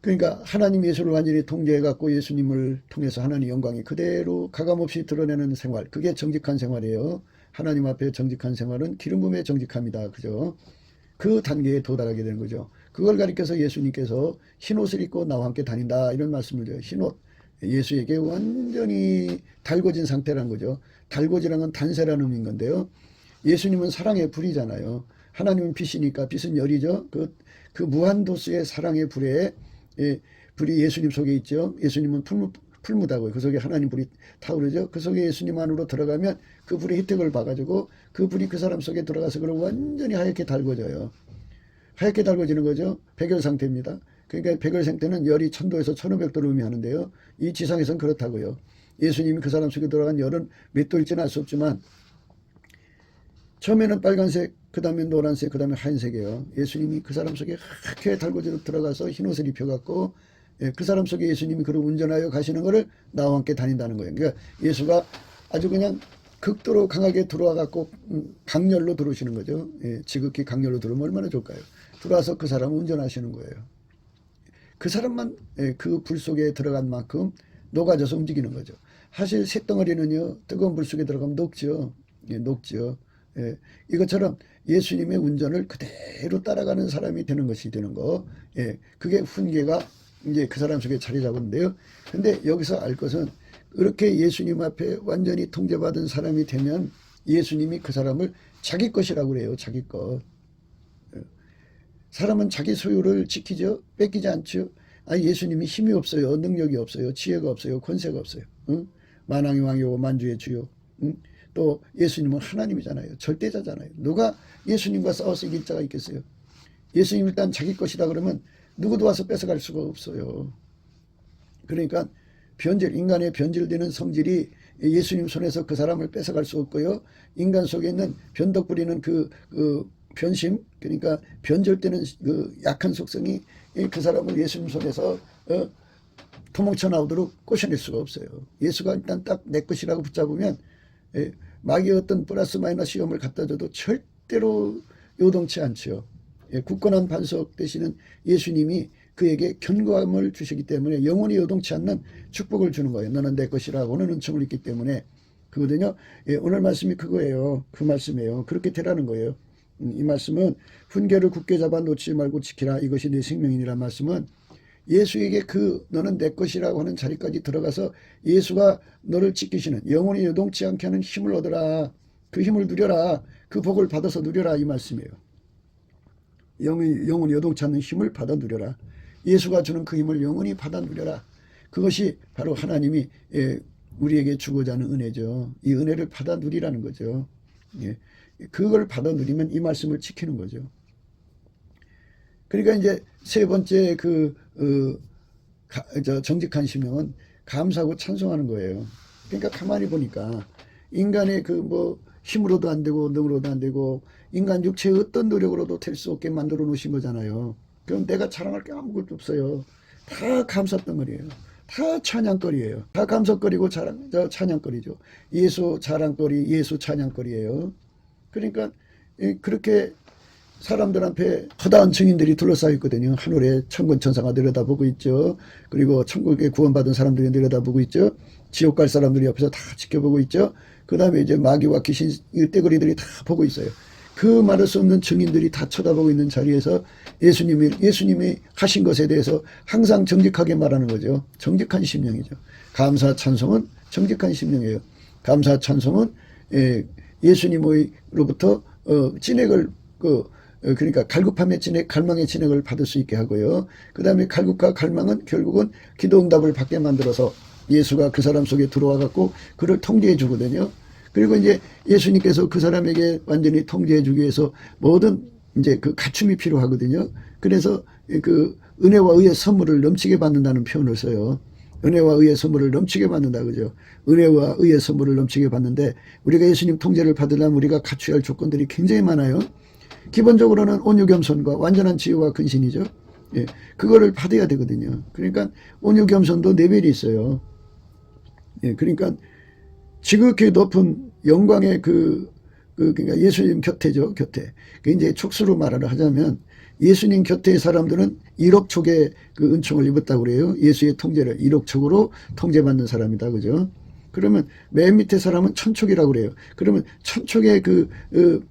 그러니까 하나님 예수를 완전히 통제해갖고 예수님을 통해서 하나님 영광이 그대로 가감없이 드러내는 생활, 그게 정직한 생활이에요. 하나님 앞에 정직한 생활은 기름 부음의 정직함이다. 그죠? 그 단계에 도달하게 되는 거죠. 그걸 가리켜서 예수님께서 흰옷을 입고 나와 함께 다닌다 이런 말씀을 드려요. 흰옷. 예수에게 완전히 달궈진 상태라는 거죠. 달궈지라는 건 단세라는 의미인 건데요. 예수님은 사랑의 불이잖아요. 하나님은 빛이니까 빛은 열이죠. 그 무한도수의 사랑의 불에, 불이 예수님 속에 있죠. 예수님은 풀무다고요. 그 속에 하나님 불이 타오르죠. 그 속에 예수님 안으로 들어가면 그 불의 혜택을 봐가지고 그 불이 그 사람 속에 들어가서 그럼 완전히 하얗게 달궈져요. 하얗게 달궈지는 거죠. 백열 상태입니다. 그러니까 백열 상태는 열이 1000도에서 1500도를 의미하는데요. 이 지상에서는 그렇다고요. 예수님이 그 사람 속에 들어간 열은 몇 도일지는 알 수 없지만 처음에는 빨간색, 그 다음에 노란색, 그 다음에 하얀색이에요. 예수님이 그 사람 속에 하얗게 달궈져 들어가서 흰옷을 입혀갖고, 그 사람 속에 예수님이 그를 운전하여 가시는 것을 나와 함께 다닌다는 거예요. 그러니까 예수가 아주 그냥 극도로 강하게 들어와갖고 강렬로 들어오시는 거죠. 지극히 강렬로 들어오면 얼마나 좋을까요? 들어와서 그 사람을 운전하시는 거예요. 그 사람만 그 불 속에 들어간 만큼 녹아져서 움직이는 거죠. 사실 쇳덩어리는요, 뜨거운 불 속에 들어가면 녹죠. 녹죠. 이것처럼 예수님의 운전을 그대로 따라가는 사람이 되는 것이 되는 거. 그게 훈계가 이제 그 사람 속에 자리 잡은데요. 근데 여기서 알 것은 그렇게 예수님 앞에 완전히 통제받은 사람이 되면 예수님이 그 사람을 자기 것이라고 그래요. 자기 것. 사람은 자기 소유를 지키죠. 뺏기지 않죠. 아니, 예수님이 힘이 없어요. 능력이 없어요. 지혜가 없어요. 권세가 없어요. 응? 만왕의 왕이고 만주의 주요. 응? 또 예수님은 하나님이잖아요. 절대자잖아요. 누가 예수님과 싸워서 이길 자가 있겠어요. 예수님 일단 자기 것이다 그러면 누구도 와서 뺏어갈 수가 없어요. 그러니까 인간의 변질되는 성질이 예수님 손에서 그 사람을 뺏어갈 수 없고요. 인간 속에 있는 변덕 부리는 그 변심, 그러니까 변절되는 그 약한 속성이 그 사람을 예수님 손에서 도망쳐 나오도록 꼬셔낼 수가 없어요. 예수가 일단 딱 내 것이라고 붙잡으면 마귀의 어떤 플러스 마이너스 시험을 갖다 줘도 절대로 요동치 않죠. 굳건한 반석 되시는 예수님이 그에게 견고함을 주시기 때문에 영원히 요동치 않는 축복을 주는 거예요. 너는 내 것이라고는 은총을 있기 때문에 그거든요. 오늘 말씀이 그거예요. 그 말씀이에요. 그렇게 되라는 거예요. 이 말씀은 훈계를 굳게 잡아 놓지 말고 지키라. 이것이 내 생명이니라 말씀은 예수에게 너는 내 것이라고 하는 자리까지 들어가서 예수가 너를 지키시는 영혼이 요동치 않게 하는 힘을 얻어라. 그 힘을 누려라. 그 복을 받아서 누려라 이 말씀이에요. 영혼이 요동치 않는 힘을 받아 누려라. 예수가 주는 그 힘을 영원히 받아 누려라. 그것이 바로 하나님이 우리에게 주고자 하는 은혜죠. 이 은혜를 받아 누리라는 거죠. 그걸 받아 누리면 이 말씀을 지키는 거죠. 그러니까 이제 세 번째 정직한 심령은 감사하고 찬송하는 거예요. 그러니까 가만히 보니까 인간의 힘으로도 안 되고 능으로도 안 되고 인간 육체의 어떤 노력으로도 될 수 없게 만들어 놓으신 거잖아요. 그럼 내가 자랑할 게 아무것도 없어요. 다 감사덩어리예요. 다 찬양거리예요. 다 감사거리고 찬양거리죠. 예수 자랑거리, 예수 찬양거리예요. 그러니까 그렇게 사람들한테 허다한 증인들이 둘러싸여 있거든요. 하늘에 천군 천사가 내려다보고 있죠. 그리고 천국에 구원받은 사람들이 내려다보고 있죠. 지옥 갈 사람들이 옆에서 다 지켜보고 있죠. 그 다음에 이제 마귀와 귀신 떼거리들이 다 보고 있어요. 그 말할 수 없는 증인들이 다 쳐다보고 있는 자리에서 예수님이 하신 것에 대해서 항상 정직하게 말하는 거죠. 정직한 심령이죠. 감사 찬송은 정직한 심령이에요. 감사 찬송은 예수님으로부터 진액을 그러니까 갈급함의 진액, 갈망의 진액을 받을 수 있게 하고요. 그 다음에 갈급과 갈망은 결국은 기도응답을 받게 만들어서 예수가 그 사람 속에 들어와 갖고 그를 통제해 주거든요. 그리고 이제 예수님께서 그 사람에게 완전히 통제해 주기 위해서 모든 이제 그 갖춤이 필요하거든요. 그래서 그 은혜와 의의 선물을 넘치게 받는다는 표현을 써요. 은혜와 의의 선물을 넘치게 받는다 그죠. 은혜와 의의 선물을 넘치게 받는데 우리가 예수님 통제를 받으려면 우리가 갖춰야 할 조건들이 굉장히 많아요. 기본적으로는 온유겸손과 완전한 지혜와 근신이죠. 그거를 받아야 되거든요. 그러니까 온유겸손도 레벨이 있어요. 그러니까 지극히 높은 영광의 그러니까 예수님 곁에죠, 곁에. 이제 촉수로 말을 하자면 예수님 곁에 사람들은 1억 촉의 그 은총을 입었다고 그래요. 예수의 통제를 1억 촉으로 통제받는 사람이다, 그죠? 그러면 맨 밑에 사람은 1000촉이라고 그래요. 그러면 1000촉의 그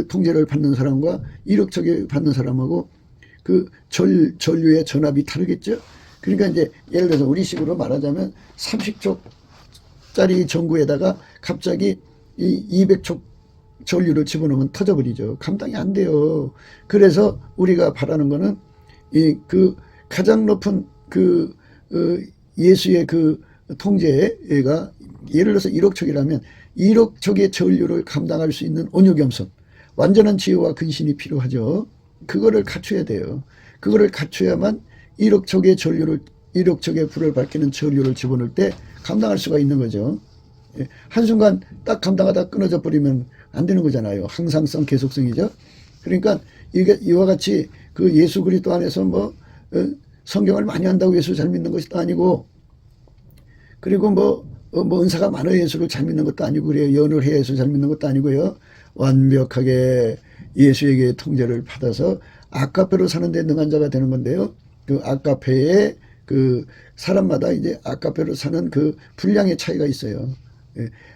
통제를 받는 사람과 1억 촉에 받는 사람하고 그 전류의 전압이 다르겠죠? 그러니까 이제 예를 들어서 우리식으로 말하자면 30촉짜리 전구에다가 갑자기 이 200촉 전류를 집어넣으면 터져버리죠. 감당이 안 돼요. 그래서 우리가 바라는 거는 그 가장 높은 예수의 그 통제가 예를 들어서 1억 촉이라면 1억 촉의 전류를 감당할 수 있는 온유겸손, 완전한 지혜와 근신이 필요하죠. 그거를 갖춰야 돼요. 그거를 갖춰야만 1억 촉의 전류를 1억 촉의 불을 밝히는 전류를 집어넣을 때 감당할 수가 있는 거죠. 한순간 딱 감당하다 끊어져 버리면 안 되는 거잖아요. 항상성, 계속성이죠. 그러니까 이게 이와 같이 그 예수 그리스도 안에서 성경을 많이 한다고 예수 잘 믿는 것도 아니고, 그리고 은사가 많아야 예수를 잘 믿는 것도 아니고 그래요. 연을 해야 예수 잘 믿는 것도 아니고요. 완벽하게 예수에게 통제를 받아서 아까페로 사는 데 능한 자가 되는 건데요. 그 아까페의 그 사람마다 이제 아까페로 사는 그 분량의 차이가 있어요.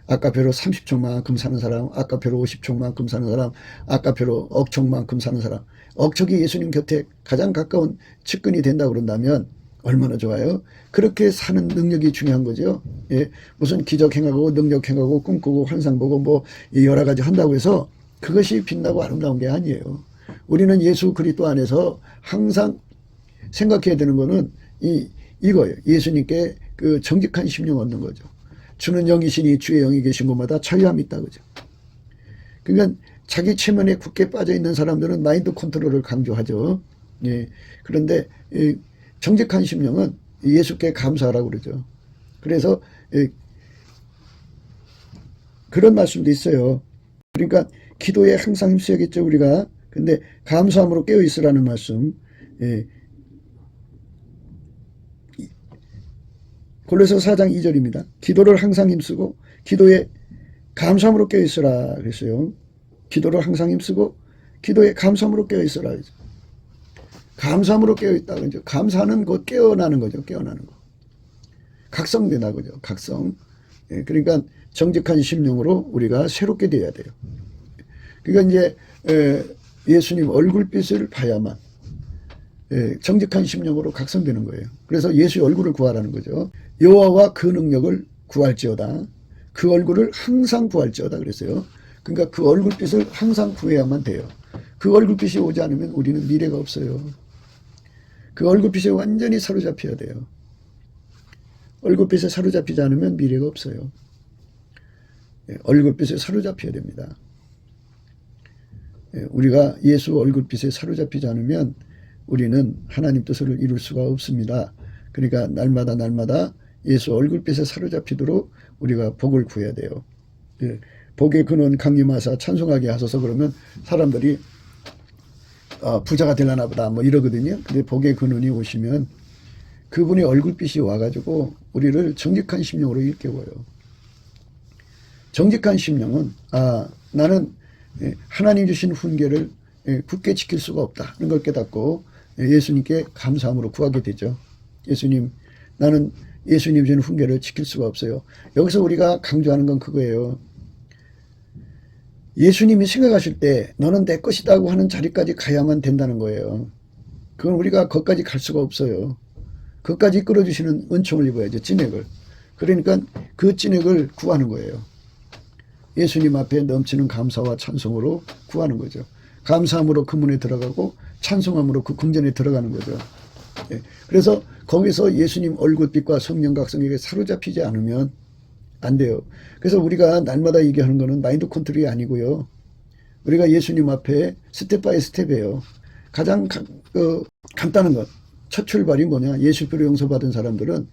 아까페로 30촉만큼 사는 사람, 아까페로 50촉만큼 사는 사람, 아까페로 억촉만큼 사는 사람. 억촉이 예수님 곁에 가장 가까운 측근이 된다고 그런다면 얼마나 좋아요. 그렇게 사는 능력이 중요한 거죠. 무슨 기적 행하고 능력 행하고 꿈꾸고 환상 보고 여러 가지 한다고 해서 그것이 빛나고 아름다운 게 아니에요. 우리는 예수 그리스도 안에서 항상 생각해야 되는 거는 이거예요. 예수님께 그 정직한 심령 얻는 거죠. 주는 영이시니 주의 영이 계신 곳마다 자유함이 있다 그죠. 그러니까 자기 체면에 굳게 빠져 있는 사람들은 마인드 컨트롤을 강조하죠. 그런데 정직한 심령은 예수께 감사하라고 그러죠. 그래서 그런 말씀도 있어요. 그러니까 기도에 항상 힘써야겠죠 우리가. 근데 감사함으로 깨어 있으라는 말씀. 골로새 4장 2절입니다. 기도를 항상 힘쓰고 기도에 감사함으로 깨어 있으라 그랬어요. 기도를 항상 힘쓰고 기도에 감사함으로 깨어 있으라. 감사함으로 깨어 있다 그러죠. 감사는 곧 깨어나는 거죠. 깨어나는 거. 각성된다 그죠. 각성. 그러니까 정직한 심령으로 우리가 새롭게 돼야 돼요. 그러니까 이제 예수님 얼굴빛을 봐야만 정직한 심령으로 각성되는 거예요. 그래서 예수의 얼굴을 구하라는 거죠. 여호와와 그 능력을 구할지어다. 그 얼굴을 항상 구할지어다 그랬어요. 그러니까 그 얼굴빛을 항상 구해야만 돼요. 그 얼굴빛이 오지 않으면 우리는 미래가 없어요. 그 얼굴빛에 완전히 사로잡혀야 돼요. 얼굴빛에 사로잡히지 않으면 미래가 없어요. 얼굴빛에 사로잡혀야 됩니다. 우리가 예수 얼굴빛에 사로잡히지 않으면 우리는 하나님 뜻을 이룰 수가 없습니다. 그러니까 날마다 예수 얼굴빛에 사로잡히도록 우리가 복을 구해야 돼요. 복의 근원 강림하사 찬송하게 하소서 그러면 사람들이 부자가 되려나 보다 뭐 이러거든요. 근데 복의 근원이 오시면 그분의 얼굴빛이 와가지고 우리를 정직한 심령으로 일깨워요. 정직한 심령은 나는 하나님 주신 훈계를 굳게 지킬 수가 없다는 걸 깨닫고 예수님께 감사함으로 구하게 되죠. 예수님, 나는 예수님 주신 훈계를 지킬 수가 없어요. 여기서 우리가 강조하는 건 그거예요. 예수님이 생각하실 때 너는 내 것이다고 하는 자리까지 가야만 된다는 거예요. 그건 우리가 거기까지 갈 수가 없어요. 거기까지 이끌어주시는 은총을 입어야죠. 찐액을. 그러니까 그 찐액을 구하는 거예요. 예수님 앞에 넘치는 감사와 찬송으로 구하는 거죠. 감사함으로 그 문에 들어가고 찬송함으로 그 궁전에 들어가는 거죠. 그래서 거기서 예수님 얼굴빛과 성령 각성에게 사로잡히지 않으면 안 돼요. 그래서 우리가 날마다 얘기하는 거는 마인드 컨트롤이 아니고요. 우리가 예수님 앞에 스텝 바이 스텝이에요. 가장 간단한 것. 첫 출발이 뭐냐. 예수께로 용서받은 사람들은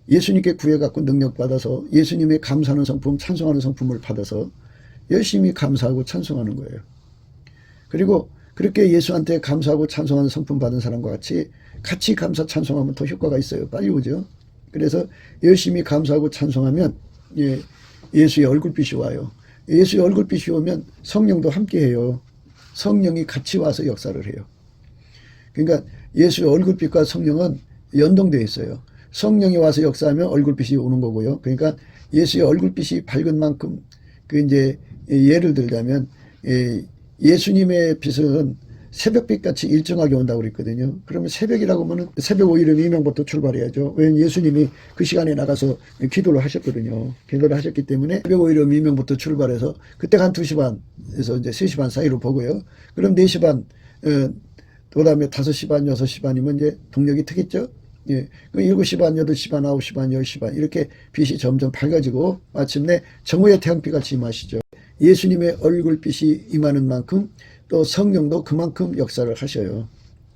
예수님께 구해갖고 능력받아서 예수님의 감사하는 성품, 찬송하는 성품을 받아서 열심히 감사하고 찬송하는 거예요. 그리고 그렇게 예수한테 감사하고 찬송하는 성품 받은 사람과 같이 감사 찬송하면 더 효과가 있어요. 빨리 오죠. 그래서 열심히 감사하고 찬송하면 예수의 얼굴빛이 와요. 예수의 얼굴빛이 오면 성령도 함께해요. 성령이 같이 와서 역사를 해요. 그러니까 예수의 얼굴빛과 성령은 연동되어 있어요. 성령이 와서 역사하면 얼굴빛이 오는 거고요. 그러니까 예수의 얼굴빛이 밝은 만큼 이제 예를 들자면 예수님의 빛은 새벽빛 같이 일정하게 온다고 그랬거든요. 그러면 새벽이라고 하면 새벽 오일의 미명부터 출발해야죠. 왜냐면 예수님이 그 시간에 나가서 기도를 하셨거든요. 기도를 하셨기 때문에 새벽 오일의 미명부터 출발해서 그때가 한 2시 반에서 이제 3시 반 사이로 보고요. 그럼 4시 반, 그 다음에 5시 반, 6시 반이면 이제 동력이 트겠죠. 예. 그 7시 반, 8시 반, 9시 반, 10시 반 이렇게 빛이 점점 밝아지고 마침내 정오의 태양빛 같이 임하시죠. 예수님의 얼굴빛이 임하는 만큼 또 성령도 그만큼 역사를 하셔요.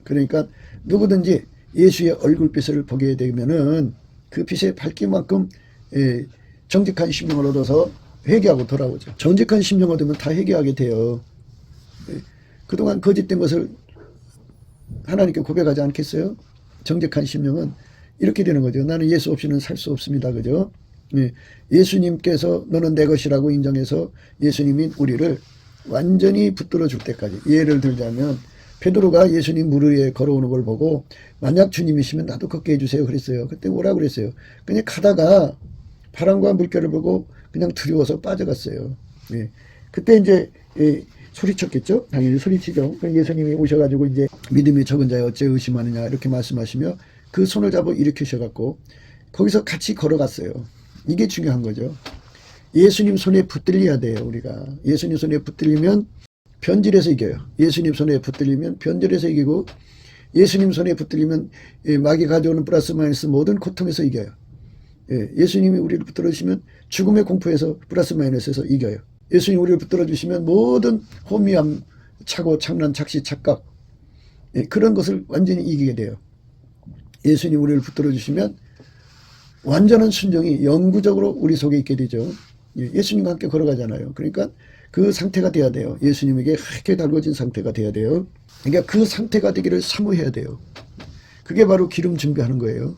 그러니까 누구든지 예수의 얼굴빛을 보게 되면은 그 빛의 밝기만큼 정직한 심령을 얻어서 회개하고 돌아오죠. 정직한 심령을 얻으면 다 회개하게 돼요. 그동안 거짓된 것을 하나님께 고백하지 않겠어요? 정직한 심령은 이렇게 되는 거죠. 나는 예수 없이는 살 수 없습니다. 그죠? 예수님께서 너는 내 것이라고 인정해서 예수님이 우리를 완전히 붙들어 줄 때까지. 예를 들자면 베드로가 예수님 물 위에 걸어오는 걸 보고 만약 주님이시면 나도 걷게 해주세요 그랬어요. 그때 뭐라 그랬어요? 그냥 가다가 바람과 물결을 보고 그냥 두려워서 빠져갔어요. 그때 이제 소리쳤겠죠? 당연히 소리치죠. 예수님이 오셔가지고 이제 믿음이 적은 자여 어째 의심하느냐 이렇게 말씀하시며 그 손을 잡아 일으키셔갖고 거기서 같이 걸어갔어요. 이게 중요한 거죠. 예수님 손에 붙들려야 돼요. 우리가 예수님 손에 붙들리면 변질해서 이겨요. 예수님 손에 붙들리면 변질해서 이기고 예수님 손에 붙들리면 마귀 가져오는 플러스 마이너스 모든 고통에서 이겨요. 예수님이 우리를 붙들어주시면 죽음의 공포에서 플러스 마이너스에서 이겨요. 예수님 우리를 붙들어 주시면 모든 혼미함, 착오, 착란, 착시, 착각 그런 것을 완전히 이기게 돼요. 예수님 우리를 붙들어 주시면 완전한 순종이 영구적으로 우리 속에 있게 되죠. 예수님과 함께 걸어가잖아요. 그러니까 그 상태가 돼야 돼요. 예수님에게 하얗게 달궈진 상태가 돼야 돼요. 그러니까 그 상태가 되기를 사모해야 돼요. 그게 바로 기름 준비하는 거예요.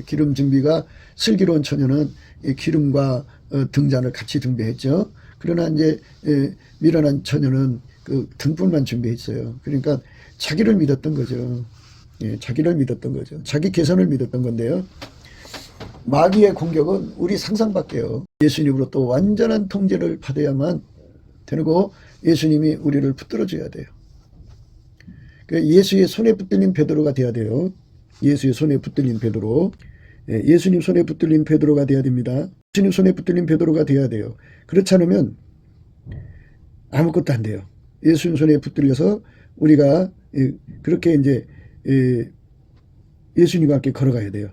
기름 준비가 슬기로운 처녀는 기름과 등잔을 같이 준비했죠. 그러나 이제 미련한 처녀는 그 등불만 준비했어요. 그러니까 자기를 믿었던 거죠. 자기를 믿었던 거죠. 자기 계산을 믿었던 건데요. 마귀의 공격은 우리 상상 밖에요. 예수님으로 또 완전한 통제를 받아야만 되고 예수님이 우리를 붙들어 줘야 돼요. 예수의 손에 붙들린 베드로가 돼야 돼요. 예수의 손에 붙들린 베드로. 예수님 손에 붙들린 베드로가 돼야 됩니다. 예수님 손에 붙들린 베드로가 돼야 돼요. 그렇지 않으면 아무것도 안 돼요. 예수님 손에 붙들려서 우리가 그렇게 이제 예수님과 함께 걸어가야 돼요.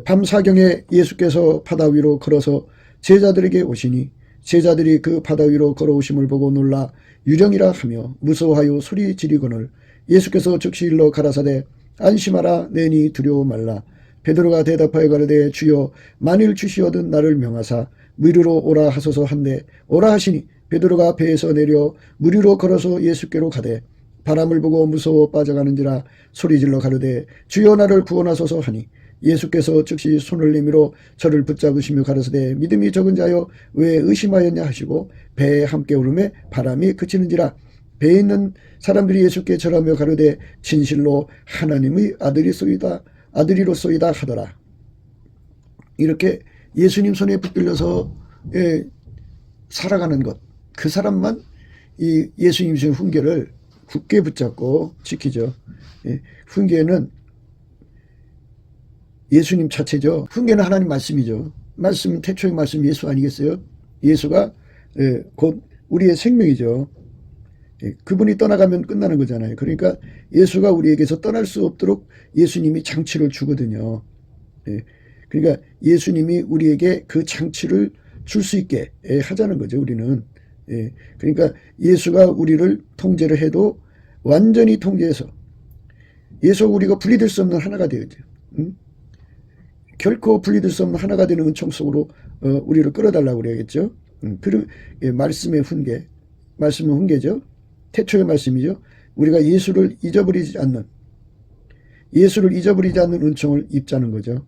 밤 사경에 예수께서 바다 위로 걸어서 제자들에게 오시니 제자들이 그 바다 위로 걸어오심을 보고 놀라 유령이라 하며 무서워하여 소리 지르거늘 예수께서 즉시 일러 가라사대 안심하라 내니 두려워 말라. 베드로가 대답하여 가로되 주여 만일 주시어든 나를 명하사 물 위로 오라 하소서 한데 오라 하시니 베드로가 배에서 내려 물 위로 걸어서 예수께로 가되 바람을 보고 무서워 빠져가는지라 소리질러 가로되 주여 나를 구원하소서 하니 예수께서 즉시 손을 내밀어 저를 붙잡으시며 가라사대 믿음이 적은 자여 왜 의심하였냐 하시고 배에 함께 오르매 바람이 그치는지라. 배에 있는 사람들이 예수께 절하며 가로되 진실로 하나님의 아들이로소이다 하더라. 이렇게 예수님 손에 붙들려서 살아가는 것, 그 사람만 이 예수님 주신 훈계를 굳게 붙잡고 지키죠. 훈계는 예수님 자체죠. 훈계는 하나님 말씀이죠. 말씀은 태초의 말씀 예수 아니겠어요? 예수가 곧 우리의 생명이죠. 그분이 떠나가면 끝나는 거잖아요. 그러니까 예수가 우리에게서 떠날 수 없도록 예수님이 장치를 주거든요. 그러니까 예수님이 우리에게 그 장치를 줄 수 있게 하자는 거죠. 우리는. 그러니까 예수가 우리를 통제를 해도 완전히 통제해서 예수와 우리가 분리될 수 없는 하나가 되어야죠. 결코 분리될 수 없는 하나가 되는 은총 속으로 우리를 끌어달라고 그래야겠죠. 그럼 말씀의 훈계, 말씀은 훈계죠. 태초의 말씀이죠. 우리가 예수를 잊어버리지 않는 은총을 입자는 거죠.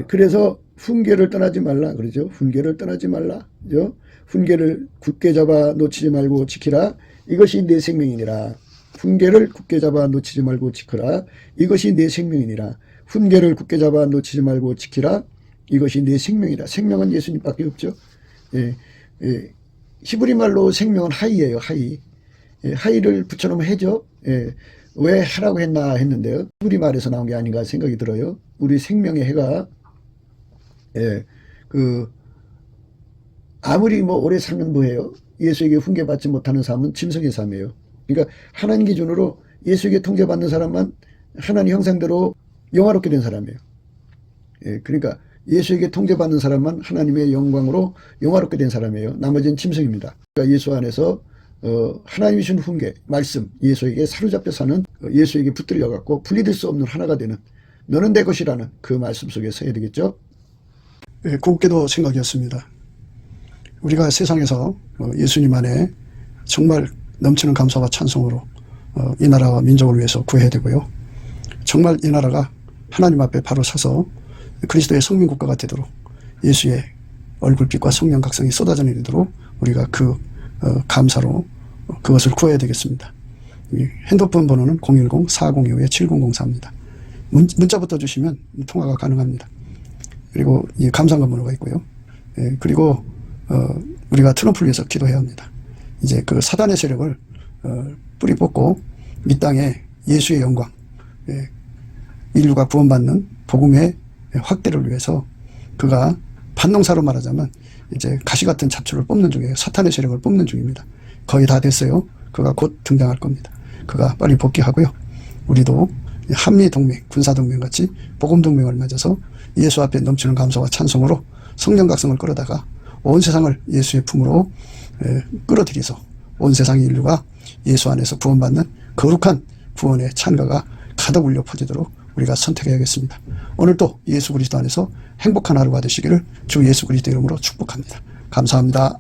그래서 훈계를 떠나지 말라 그러죠. 훈계를 떠나지 말라. 그죠? 훈계를 굳게 잡아 놓치지 말고 지키라. 이것이 내 생명이니라. 훈계를 굳게 잡아 놓치지 말고 지키라. 이것이 내 생명이니라. 훈계를 굳게 잡아 놓치지 말고 지키라. 이것이 내 생명이라. 생명은 예수님밖에 없죠. 히브리 말로 생명은 하이예요. 하이. 하이를 붙여놓으면 해죠. 왜 하라고 했나 했는데요. 히브리 말에서 나온 게 아닌가 생각이 들어요. 우리 생명의 해가 아무리 오래 살면 뭐해요? 예수에게 훈계받지 못하는 삶은 짐승의 삶이에요. 그러니까 하나님 기준으로 예수에게 통제받는 사람만 하나님 형상대로 영화롭게 된 사람이에요. 그러니까 예수에게 통제받는 사람만 하나님의 영광으로 영화롭게 된 사람이에요. 나머지는 짐승입니다. 그러니까 예수 안에서 하나님이 주신 훈계, 말씀, 예수에게 사로잡혀 사는 예수에게 붙들려갖고 분리될 수 없는 하나가 되는 너는 내 것이라는 그 말씀 속에 서야 되겠죠. 곱게도 생각이었습니다. 우리가 세상에서 예수님 안에 정말 넘치는 감사와 찬송으로 이 나라와 민족을 위해서 구해야 되고요. 정말 이 나라가 하나님 앞에 바로 서서 그리스도의 성민 국가가 되도록 예수의 얼굴빛과 성령 각성이 쏟아져 내리도록 우리가 그 감사로 그것을 구해야 되겠습니다. 핸드폰 번호는 010-4025-7004입니다. 문자부터 주시면 통화가 가능합니다. 그리고 이 감사한 번호가 있고요. 그리고 우리가 트럼프를 위해서 기도해야 합니다. 이제 그 사단의 세력을 뿌리 뽑고 이 땅에 예수의 영광, 인류가 구원받는 복음의 확대를 위해서 그가 반농사로 말하자면 이제 가시 같은 잡초를 뽑는 중이에요. 사탄의 세력을 뽑는 중입니다. 거의 다 됐어요. 그가 곧 등장할 겁니다. 그가 빨리 복귀하고요. 우리도 한미동맹, 군사동맹 같이 복음동맹을 맺어서 예수 앞에 넘치는 감사와 찬송으로 성령 각성을 끌어다가 온 세상을 예수의 품으로 끌어들여서 온 세상의 인류가 예수 안에서 구원받는 거룩한 구원의 찬가가 가득 울려 퍼지도록 우리가 선택해야겠습니다. 오늘도 예수 그리스도 안에서 행복한 하루가 되시기를 주 예수 그리스도 이름으로 축복합니다. 감사합니다.